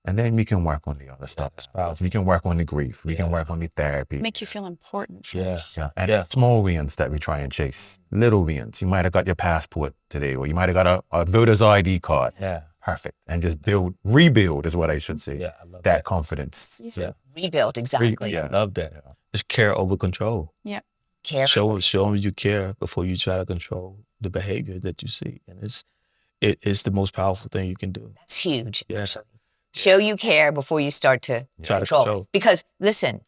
and then we can work on the other stuff. powerful. We can work on the grief. We can work on the therapy. Make you feel important Yeah. first. Yeah. And Yeah. small wins that we try and chase. Little wins. You might have got your passport today, or you might have got a voter's ID card. Yeah. Perfect. And just rebuild is what I should say. Yeah. I love That confidence. Yeah. Rebuilt, exactly. Yeah. Love that. It's care over control. Yeah. Care. Show them you care before you try to control the behavior that you see. And it's the most powerful thing you can do. That's huge. Yeah. Actually. Show you care before you start to Try to control. control. Because listen,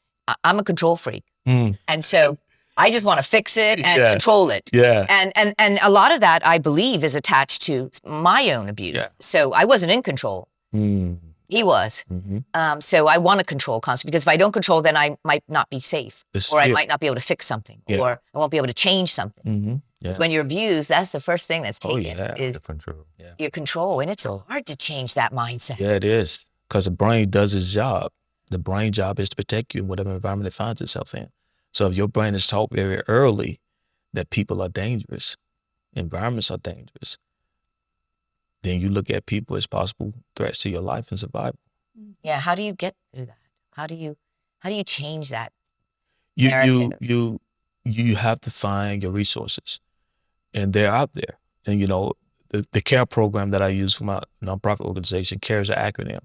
I'm a control freak. Mm. And so I just want to fix it and Yeah. control it. Yeah. And a lot of that, I believe, is attached to my own abuse. Yeah. So I wasn't in control. Mm. He was. Mm-hmm. So I want to control constantly because if I don't control, then I might not be safe, or I Yeah. might not be able to fix something, Yeah. or I won't be able to change something. Mm-hmm. Yeah. 'Cause when you're abused, that's the first thing that's Oh, taken yeah. is Control. your control, and it's So- hard to change that mindset. Yeah, it is. Because the brain does its job. The brain job is to protect you in whatever environment it finds itself in. So if your brain is taught very early that people are dangerous, environments are dangerous, then you look at people as possible threats to your life and survival. Yeah, how do you get through that? How do you change that? You Narrative. you have to find your resources, and they're out there. And the CARE program that I use for my nonprofit organization, CARE is an acronym.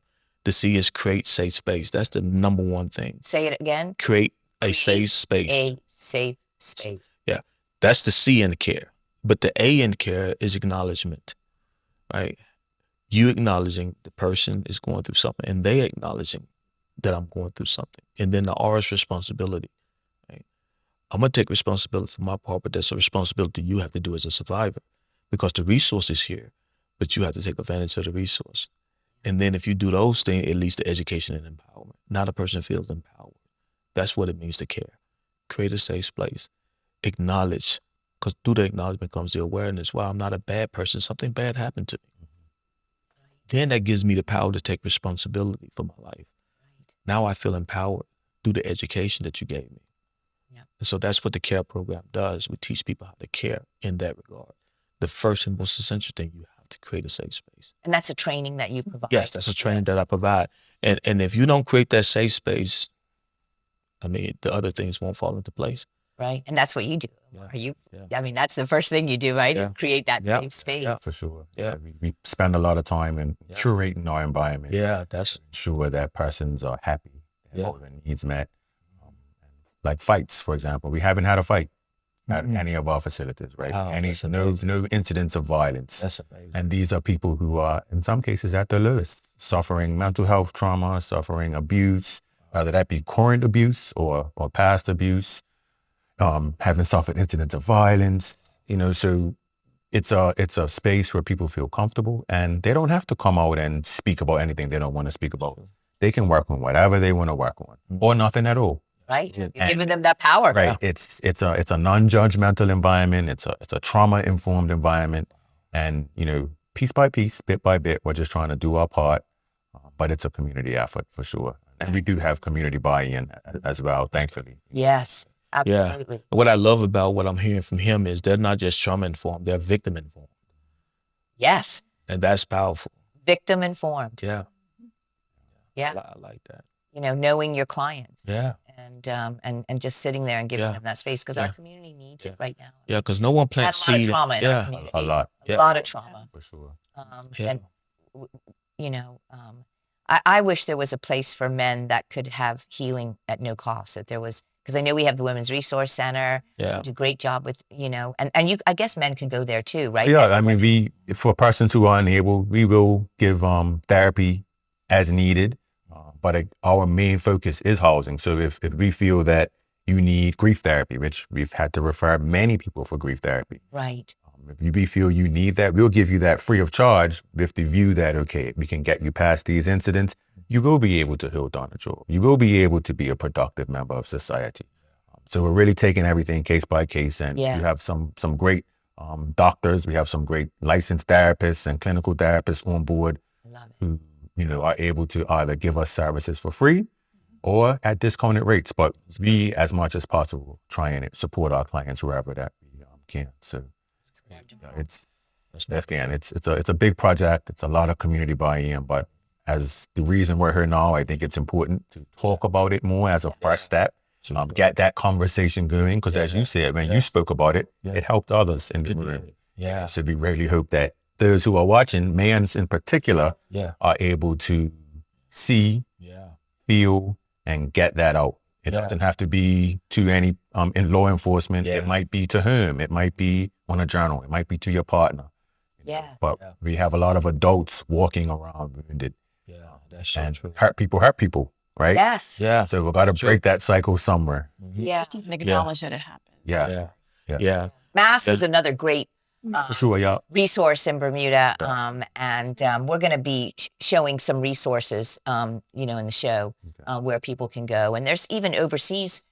The C is create safe space. That's the number one thing. Say it again. Create a safe space. A safe space. Yeah, that's the C in CARE. But the A in CARE is acknowledgement, right? You acknowledging the person is going through something, and they acknowledging that I'm going through something. And then the R is responsibility, right? I'm going to take responsibility for my part, but that's a responsibility you have to do as a survivor because the resource is here, but you have to take advantage of the resource. And then if you do those things, it leads to education and empowerment. Now the person feels empowered. That's what it means to care. Create a safe place. Acknowledge, because through the acknowledgement comes the awareness. Wow, I'm not a bad person. Something bad happened to me. Then that gives me the power to take responsibility for my life. Now I feel empowered through the education that you gave me. Yeah. And so that's what the CARE program does. We teach people how to care in that regard. The first and most essential thing, you have to create a safe space. And that's a training that you provide. Yes, that's a training that I provide. And if you don't create that safe space, I mean, the other things won't fall into place. Right. And that's what you do. Yeah. Are you? Yeah. I mean, that's the first thing you do, right? Yeah. Is create that Yeah. safe space. Yeah. For sure. Yeah. We spend a lot of time in curating our environment. Yeah, that's Ensure that persons are happy, and all their needs met. Like fights, for example. We haven't had a fight at any of our facilities, right? Wow, that's no amazing. incidents of violence. That's amazing. And these are people who are, in some cases, at their lowest, suffering mental health trauma, suffering abuse, whether that be current abuse or past abuse, having suffered incidents of violence. So it's a space where people feel comfortable, and they don't have to come out and speak about anything they don't want to speak about. They can work on whatever they want to work on, or nothing at all. Right? You're giving them that power. Right. It's a non-judgmental environment. It's a trauma-informed environment, and piece by piece, bit by bit, we're just trying to do our part. But it's a community effort for sure, and we do have community buy-in as well, thankfully. Yes, absolutely. Yeah. What I love about what I'm hearing from him is they're not just trauma informed; they're victim informed, Yes, and that's powerful. victim informed. Yeah, Yeah, I like that. knowing your clients. Yeah, And just sitting there and giving Yeah. them that space because our Yeah. community needs Yeah. it right now. yeah, because no one Had a plants lot of seed. trauma in our Yeah, community. A lot, A Yeah. lot of trauma. for sure. Yeah. And I wish there was a place for men that could have healing at no cost. That there was, because I know we have the Women's Resource Center. yeah, Do a great job with and I guess men can go there too, right? Yeah, I mean, for persons who are unable, we will give therapy as needed. But our main focus is housing. So if we feel that you need grief therapy, which we've had to refer many people for grief therapy, Right. if we feel you need that, we'll give you that free of charge with the view that, okay, we can get you past these incidents. You will be able to heal on a job. You will be able to be a productive member of society. So we're really taking everything case by case, and Yeah. you have some great doctors. We have some great licensed therapists and clinical therapists on board I love it. who are able to either give us services for free or at discounted rates. But we, as much as possible, try and support our clients wherever that we can. So it's a big project. It's a lot of community buy-in, but as the reason we're here now, I think it's important to talk about it more as a first step. Get that conversation going, because as you said, when you spoke about it, it helped others in the room. yeah, So we really hope that those who are watching, males in particular, yeah, are able to see, yeah, feel, and get that out. It Yeah. doesn't have to be to any in law enforcement. Yeah. It might be to whom. It might be on a journal. It might be to your partner. Yes. But Yeah. we have a lot of adults walking around wounded, yeah. That's so and true. hurt people, right? Yes. Yeah, So we got to True. break that cycle somewhere. Yeah. Just even acknowledge that it happened. Yeah, yeah, Yeah. yeah, Mask is another great for sure. Yeah, resource in Bermuda, and we're going to be showing some resources, in the show where people can go. And there's even overseas.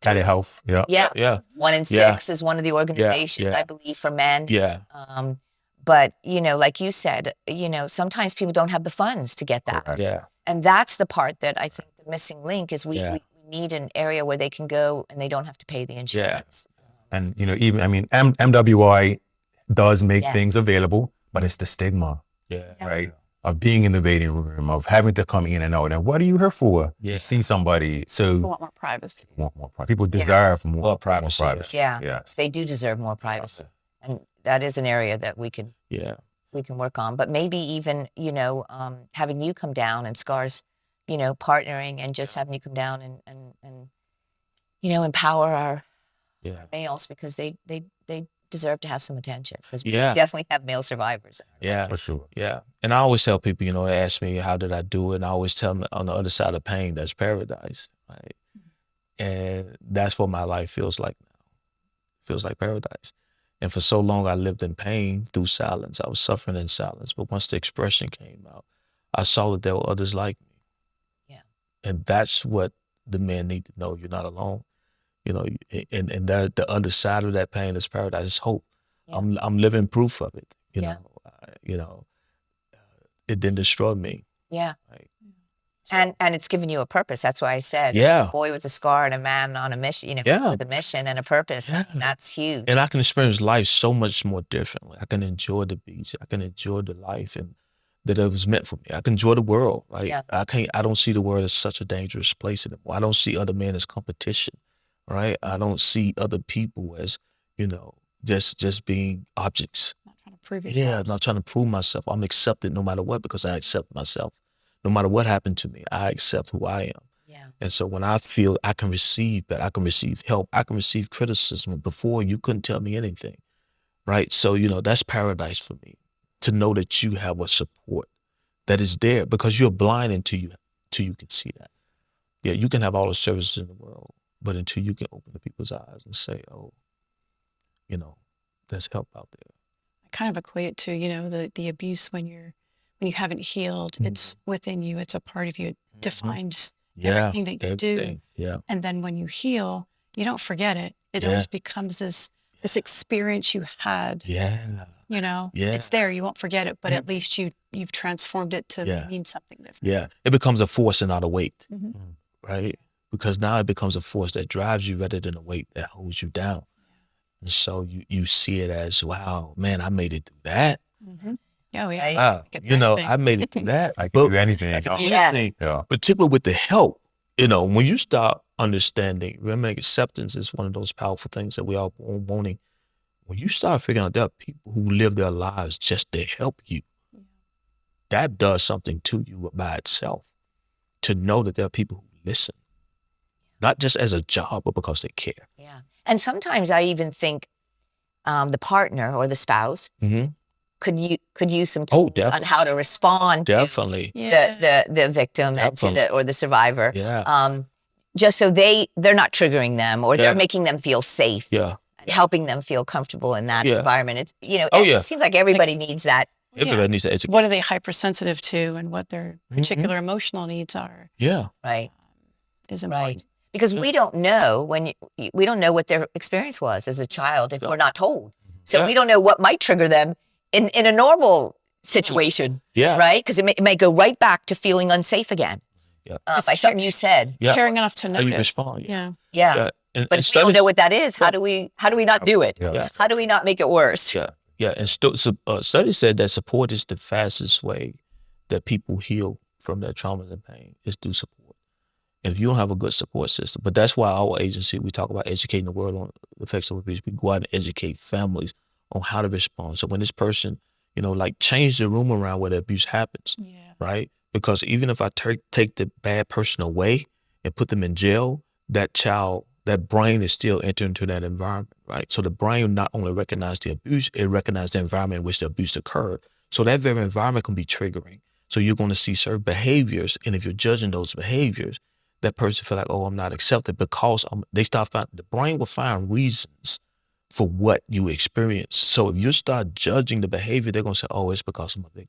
telehealth. Yeah, Yeah, yeah, 1 in 6 Yeah. is one of the organizations, yeah. I believe, for men. yeah, But like you said, sometimes people don't have the funds to get that, Correct. yeah, and that's the part that I think the missing link is. We Yeah. need an area where they can go and they don't have to pay the insurance. and MWI does make Yeah. things available, but it's the stigma, yeah, right? Of being in the waiting room, of having to come in and out. And what are you here for? Yeah. To see somebody. People So want more privacy. people deserve more, More privacy, Yeah, Yes. they do deserve more privacy, and that is an area that we can work on. But maybe even having you come down and Scars, partnering and just having you come down and empower our yeah, males, because they deserve to have some attention, because we Yeah. definitely have male survivors. yeah. For sure. Yeah. And I always tell people, they ask me, how did I do it? And I always tell them, on the other side of pain, there's paradise. Right. And that's what my life feels like now. Feels like paradise. And for so long, I lived in pain through silence. I was suffering in silence. But once the expression came out, I saw that there were others like me. Yeah. And that's what the men need to know. You're not alone. And the other side of that pain is paradise. It's hope. Yeah. I'm living proof of it. Yeah. It didn't destroy me. Yeah. Right. And it's given you a purpose. That's why I said, Yeah. a boy with a scar and a man on a mission, Yeah. with a mission and a purpose. Yeah. That's huge. And I can experience life so much more differently. I can enjoy the beach. I can enjoy the life and that it was meant for me. I can enjoy the world. Like Yeah. I don't see the world as such a dangerous place anymore. I don't see other men as competition. Right. I don't see other people as, just being objects. Not trying to prove it. Yeah, I'm not trying to prove myself. I'm accepted no matter what because I accept myself. No matter what happened to me, I accept who I am. Yeah. And so when I feel I can receive that, I can receive help, I can receive criticism. Before, you couldn't tell me anything, right? So, that's paradise for me, to know that you have a support that is there, because you're blind until you can see that. Yeah, you can have all the services in the world, but until you can open the people's eyes and say, oh, there's help out there. I kind of equate it to, the abuse when you haven't healed, it's within you, it's a part of you, it defines everything that you do. Yeah. And then when you heal, you don't forget it. It Yeah. always becomes this experience you had. Yeah. Yeah. It's there. You won't forget it, but at least you've transformed it to Yeah. mean something different. Yeah. It becomes a force and not a weight, Mhm. right? Because now it becomes a force that drives you rather than a weight that holds you down. And so you see it as, wow, man, I made it through that. Oh yeah. Right. Wow, Get that I made it through that. I can But- do anything. I can do Yeah. anything. Yeah. Particularly with the help. When you start understanding, remember, acceptance is one of those powerful things that we all wanting. When you start figuring out there are people who live their lives just to help you, that does something to you by itself. To know that there are people who listen, not just as a job, but because they care. Yeah. And sometimes I even think the partner or the spouse Mm-hmm. could use some Oh, tools on definitely. how to respond Definitely. Yeah. the victim and Definitely. or the survivor. Yeah. Just so they're not triggering them, or Yeah. they're making them feel safe, Yeah. and helping them feel comfortable in that Yeah. environment. It's Oh, yeah. it seems like everybody needs that. Everybody needs to educate. What are they hypersensitive to, and what their particular emotional needs are Yeah. Right. is important. Right. Because we don't know we don't know what their experience was as a child if we're not told. So Yeah. we don't know what might trigger them in a normal situation. Yeah. Right. Because it may go right back to feeling unsafe again. Yeah. By something you said. Yeah. Caring enough to How notice. you respond. Yeah. Yeah. Yeah. And But if we studies- don't know what that is, how do we not do it? Yeah. Yeah. How do we not make it worse? Yeah, yeah. And studies said that support is the fastest way that people heal from their traumas and pain, is through support. And if you don't have a good support system, but that's why our agency, we talk about educating the world on the effects of abuse. We go out and educate families on how to respond. So when this person, change the room around where the abuse happens, Yeah. right? Because even if I take the bad person away and put them in jail, that child, that brain is still entering into that environment, right? So the brain not only recognizes the abuse, it recognizes the environment in which the abuse occurred. So that very environment can be triggering. So you're going to see certain behaviors, and if you're judging those behaviors, that person feel like, oh, I'm not accepted, because the brain will find reasons for what you experience. So if you start judging the behavior, they're going to say, oh, it's because I'm a victim.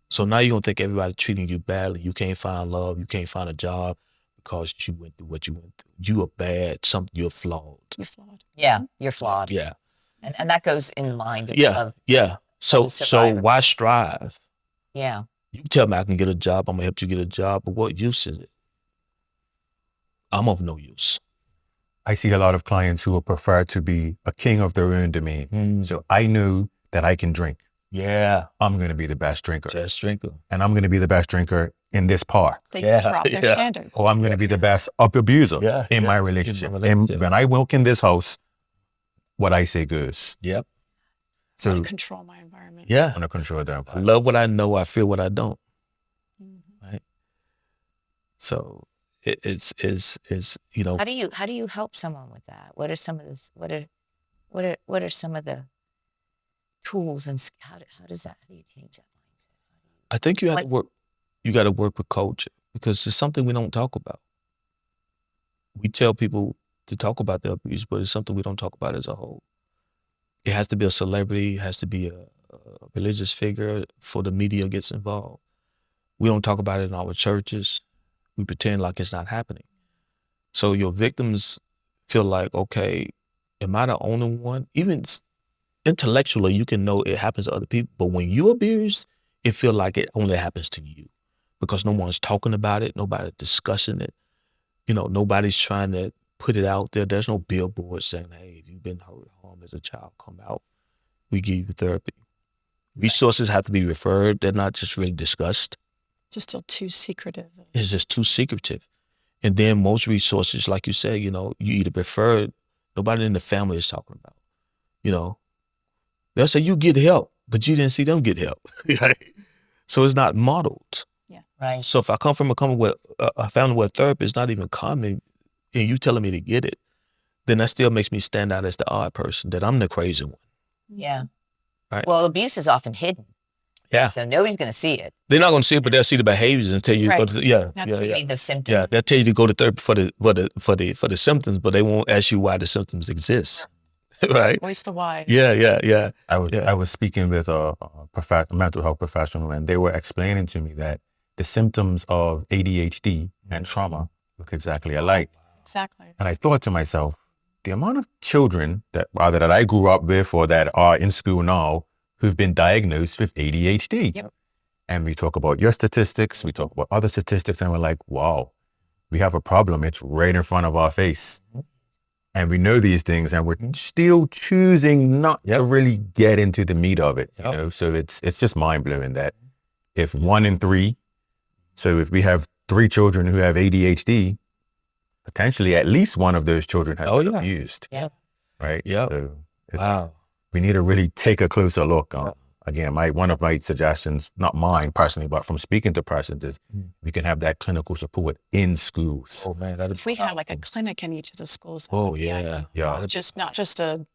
So now you're going to think everybody treating you badly. You can't find love. You can't find a job because you went through what you went through. You are bad. You're flawed. You're flawed. Yeah. You're flawed. Yeah. And that goes in mind Yeah. of Yeah. So the survivor. why strive? yeah. You tell me I can get a job. I'm going to help you get a job. But what use is it? I'm of no use. I see a lot of clients who would prefer to be a king of their own domain. So I knew that I can drink. Yeah. I'm going to be the best drinker. Just drinker. And I'm going to be the best drinker in this park. They Yeah, drop their yeah. standards. Or I'm going to be the best abuser Yeah, in yeah. my relationship. In my relationship. And when I walk in this house, what I say goes. Yep. So Control my environment. Yeah. I'm going to control that. I love what I know. I feel what I don't. Right. So it's How do you help someone with that? What are some of the what are some of the tools and how do you change that mindset? I think you have to What's- work. You got to work with culture, because it's something we don't talk about. We tell people to talk about their abuse, but it's something we don't talk about as a whole. It has to be a celebrity. It has to be a religious figure for the media gets involved. We don't talk about it in our churches. We pretend like it's not happening. So your victims feel like, okay, am I the only one? Even intellectually, you can know it happens to other people, but when you abuse, it feel like it only happens to you, because no one's talking about it, nobody's discussing it. Nobody's trying to put it out there. There's no billboard saying, hey, if you've been hurt or harmed as a child, come out. We give you therapy. Resources have to be referred. They're not just really discussed. Just still too secretive. It's just too secretive. And then most resources, like you said, you either prefer, nobody in the family is talking about. They'll say you get help, but you didn't see them get help. Right? So it's not modeled. Yeah. Right. So if I come from a family where therapy is not even common, and you telling me to get it, then that still makes me stand out as the odd person, that I'm the crazy one. Yeah. Right. Well, abuse is often hidden, Yeah. so nobody's going to see it. They're not going to see it, but they'll see the behaviors and tell you. Right. Yeah. Maybe the symptoms. Yeah, they'll tell you to go to therapy for the symptoms, but they won't ask you why the symptoms exist. Right? Voice the why. Yeah. I was speaking with a mental health professional, and they were explaining to me that the symptoms of ADHD and trauma look exactly alike. Exactly. And I thought to myself, the amount of children that either that I grew up with or that are in school now who've been diagnosed with ADHD. Yep. And we talk about your statistics, we talk about other statistics, and we're like, wow, we have a problem. It's right in front of our face. And we know these things, and we're still choosing not to really get into the meat of it. You know? So it's just mind blowing that if 1 in 3, so if we have 3 children who have ADHD, potentially at least one of those children has been abused. Yeah. Right? Yeah. So Wow. we need to really take a closer look. Again, one of my suggestions, not mine personally, but from speaking to persons, is we can have that clinical support in schools. Oh man, If we had like a clinic in each of the schools. that Oh would be yeah. ideal. Yeah. Not just a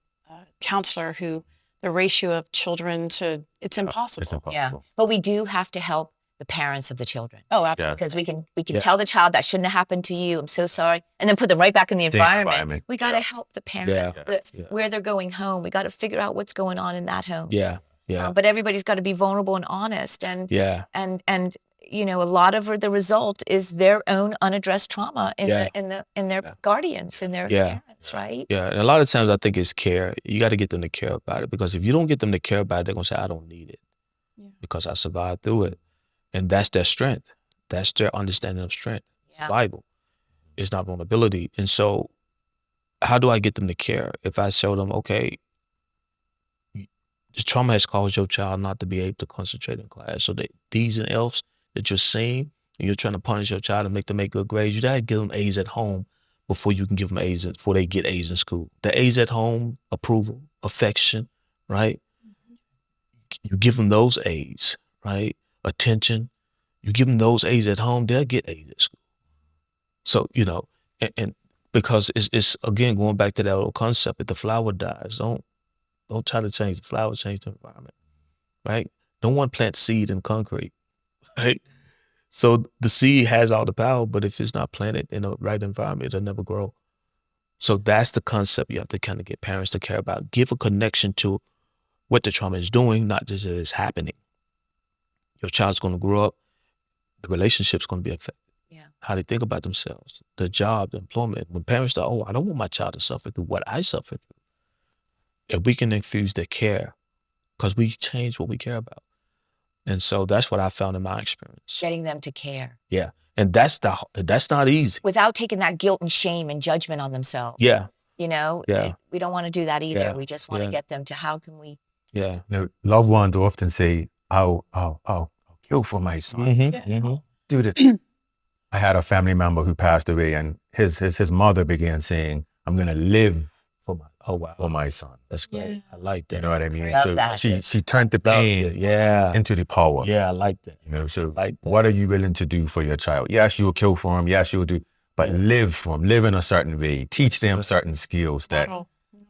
counselor who the ratio of children to, it's impossible. It's impossible. Yeah. But we do have to help the parents of the children. Oh, absolutely. Because we can tell the child that shouldn't have happened to you. I'm so sorry. And then put them right back in the environment. We got to help the parents where they're going home. We got to figure out what's going on in that home. Yeah. But everybody's got to be vulnerable and honest. And and you know, a lot of the result is their own unaddressed trauma in their guardians, in their parents, right? Yeah. And a lot of times I think it's care. You got to get them to care about it, because if you don't get them to care about it, they're gonna say, I don't need it because I survived through it. And that's their strength. That's their understanding of strength. Survival. It's not vulnerability. And so how do I get them to care? If I show them, okay, the trauma has caused your child not to be able to concentrate in class. So the D's and F's that you're seeing, and you're trying to punish your child and make them make good grades, you gotta give them A's at home before you can give them A's, before they get A's in school. The A's at home, approval, affection, right? You give them those A's, right? Attention. You give them those A's at home, they'll get A's at school. So, you know, and because it's again, going back to that old concept, if the flower dies, don't try to change the flower, change the environment, right? Don't want to plant seed in concrete, right? So the seed has all the power, but if it's not planted in the right environment, it'll never grow. So that's the concept you have to kind of get parents to care about. Give a connection to what the trauma is doing, not just that it's happening. Your child's going to grow up, the relationship's going to be affected. How they think about themselves, the job, the employment. When parents say, I don't want my child to suffer through what I suffered through. If we can infuse their care, because we change what we care about. And so that's what I found in my experience. Getting them to care. Yeah. And that's not easy. Without taking that guilt and shame and judgment on themselves. Yeah. You know, we don't want to do that either. Yeah. We just want to get them to how can we. Yeah. You know, loved ones often say, I'll kill for my son. Dude, I had a family member who passed away, and his mother began saying, I'm going to live for my son. That's great. I like that. You know what I mean? Love so that. she turned the pain into the power. Yeah, I like that. You know, so like that. What are you willing to do for your child? Yes, you'll kill for him. Yes, you'll do, but live for him. Live in a certain way. Teach them certain skills that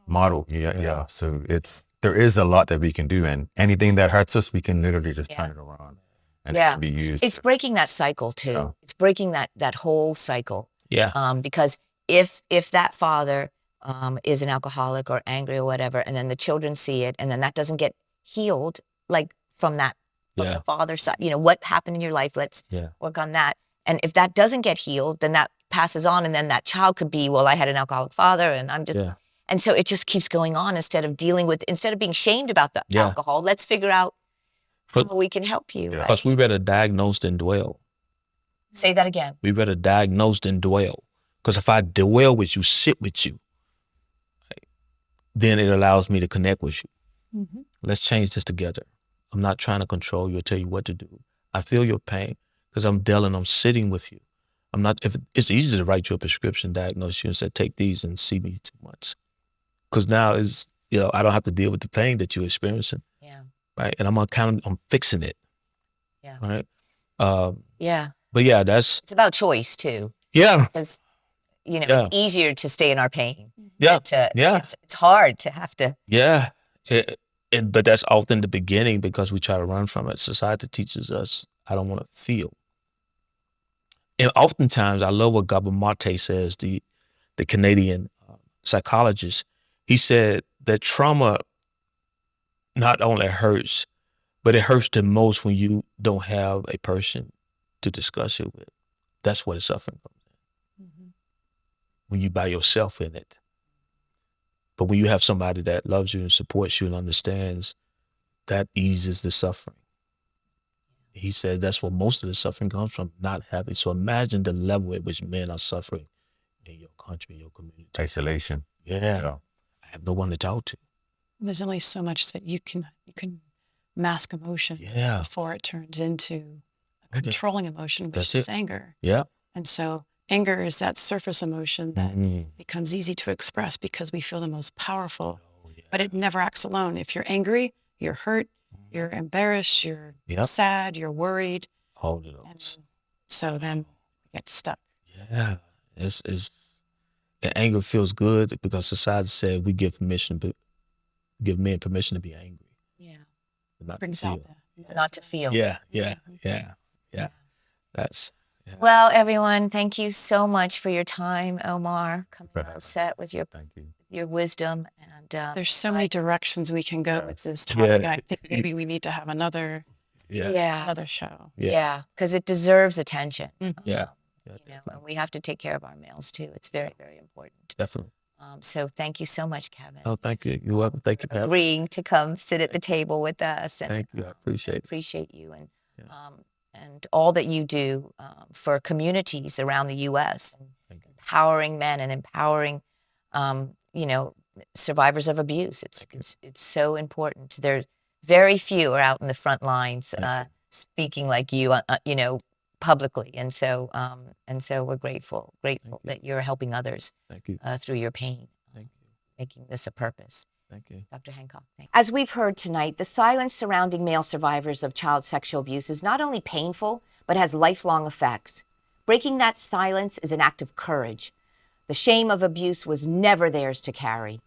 model. Yeah. So there is a lot that we can do, and anything that hurts us, we can literally just turn it around. And it can be used. It's breaking that cycle too. Yeah. It's breaking that whole cycle. Yeah. Because if that father is an alcoholic or angry or whatever, and then the children see it, and then that doesn't get healed, like from the father's side, you know, what happened in your life? Let's work on that. And if that doesn't get healed, then that passes on, and then that child could be, well, I had an alcoholic father, and I'm just, and so it just keeps going on instead of being shamed about the alcohol. Let's figure out how we can help you. Because we better diagnose than dwell. Say that again. We better diagnose than dwell. Because if I dwell with you, sit with you, then it allows me to connect with you. Let's change this together. I'm not trying to control you or tell you what to do. I feel your pain because I'm sitting with you. If it's easy to write you a prescription, diagnose you and say, take these and see me 2 months. Because now I don't have to deal with the pain that you're experiencing. Right. And I'm fixing it. Yeah. Right. Yeah. But yeah, that's, It's about choice too, yeah, because, you know, Yeah. it's easier to stay in our pain. yeah, Yeah. It's hard to have to. yeah. But that's often the beginning because we try to run from it. Society teaches us, I don't want to feel. And oftentimes, I love what Gabor Mate says, the Canadian psychologist. He said that trauma not only hurts, but it hurts the most when you don't have a person to discuss it with. That's where the suffering comes in. When you by yourself in it. But when you have somebody that loves you and supports you and understands, that eases the suffering. He said that's where most of the suffering comes from, not having. So imagine the level at which men are suffering in your country, in your community. Isolation. Yeah. I have no one to talk to. There's only so much that you can mask emotion Yeah. before it turns into a Okay. controlling emotion, which That's is it. anger. Yeah. And so anger is that surface emotion that Mhm. becomes easy to express because we feel the most powerful. Oh, yeah. But it never acts alone. If you're angry, you're hurt, you're embarrassed, you're Yep. sad, you're worried. All of And those. so then we get stuck. Yeah. It's and anger feels good because society said we give men permission to be angry. Yeah. But not to Brings feel. out the Not to feel. Yeah. That's Well, everyone, thank you so much for your time, Omar, coming For on having set with Thank you. your wisdom. And There's so many directions we can go with this topic. Yeah. And I think maybe we need to have another yeah, show. yeah, because it deserves attention. yeah. Yeah, You know, and we have to take care of our males too. It's very, very important. definitely. So thank you so much, Kevin, Oh, thank you. You're welcome. Thank you for having me. agreeing to come sit at the table with us. And Thank you. I appreciate it. appreciate you Yeah. and all that you do for communities around the U.S. and Thank you. empowering men and empowering, you know, survivors of abuse. It's so important. There, very few are out in the front lines speaking like you, you know, publicly, and so we're grateful you. that you're helping others Thank you. through your pain, Thank you. making this a purpose. Thank you. Dr. Hancock. As we've heard tonight, the silence surrounding male survivors of child sexual abuse is not only painful, but has lifelong effects. Breaking that silence is an act of courage. The shame of abuse was never theirs to carry.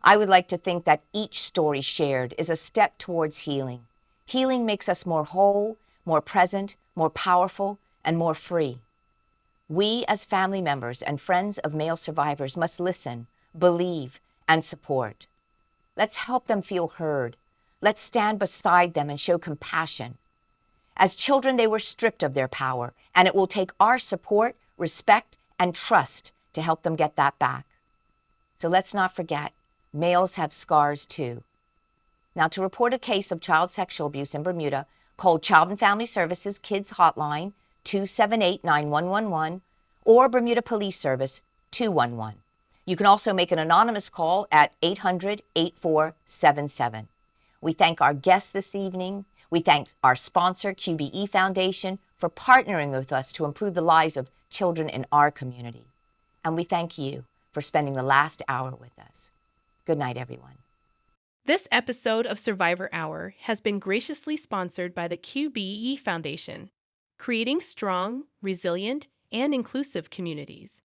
I would like to think that each story shared is a step towards healing. Healing makes us more whole, more present, more powerful, and more free. We, as family members and friends of male survivors, must listen, believe, and support. Let's help them feel heard. Let's stand beside them and show compassion. As children, they were stripped of their power, and it will take our support, respect, and trust to help them get that back. So let's not forget, males have scars too. Now, to report a case of child sexual abuse in Bermuda, call Child and Family Services Kids Hotline 278-9111 or Bermuda Police Service 211. You can also make an anonymous call at 800-8477. We thank our guests this evening. We thank our sponsor, QBE Foundation, for partnering with us to improve the lives of children in our community. And we thank you for spending the last hour with us. Good night, everyone. This episode of Survivor Hour has been graciously sponsored by the QBE Foundation, creating strong, resilient, and inclusive communities.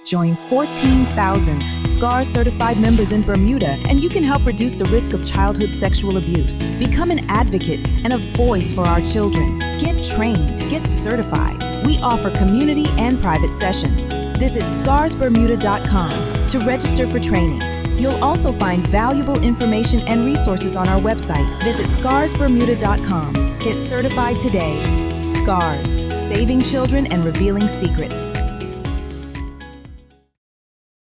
Join 14,000 SCAR certified members in Bermuda, and you can help reduce the risk of childhood sexual abuse. Become an advocate and a voice for our children. Get trained, get certified. We offer community and private sessions. Visit scarsbermuda.com to register for training. You'll also find valuable information and resources on our website. Visit scarsbermuda.com. Get certified today. SCARS, Saving Children and Revealing Secrets.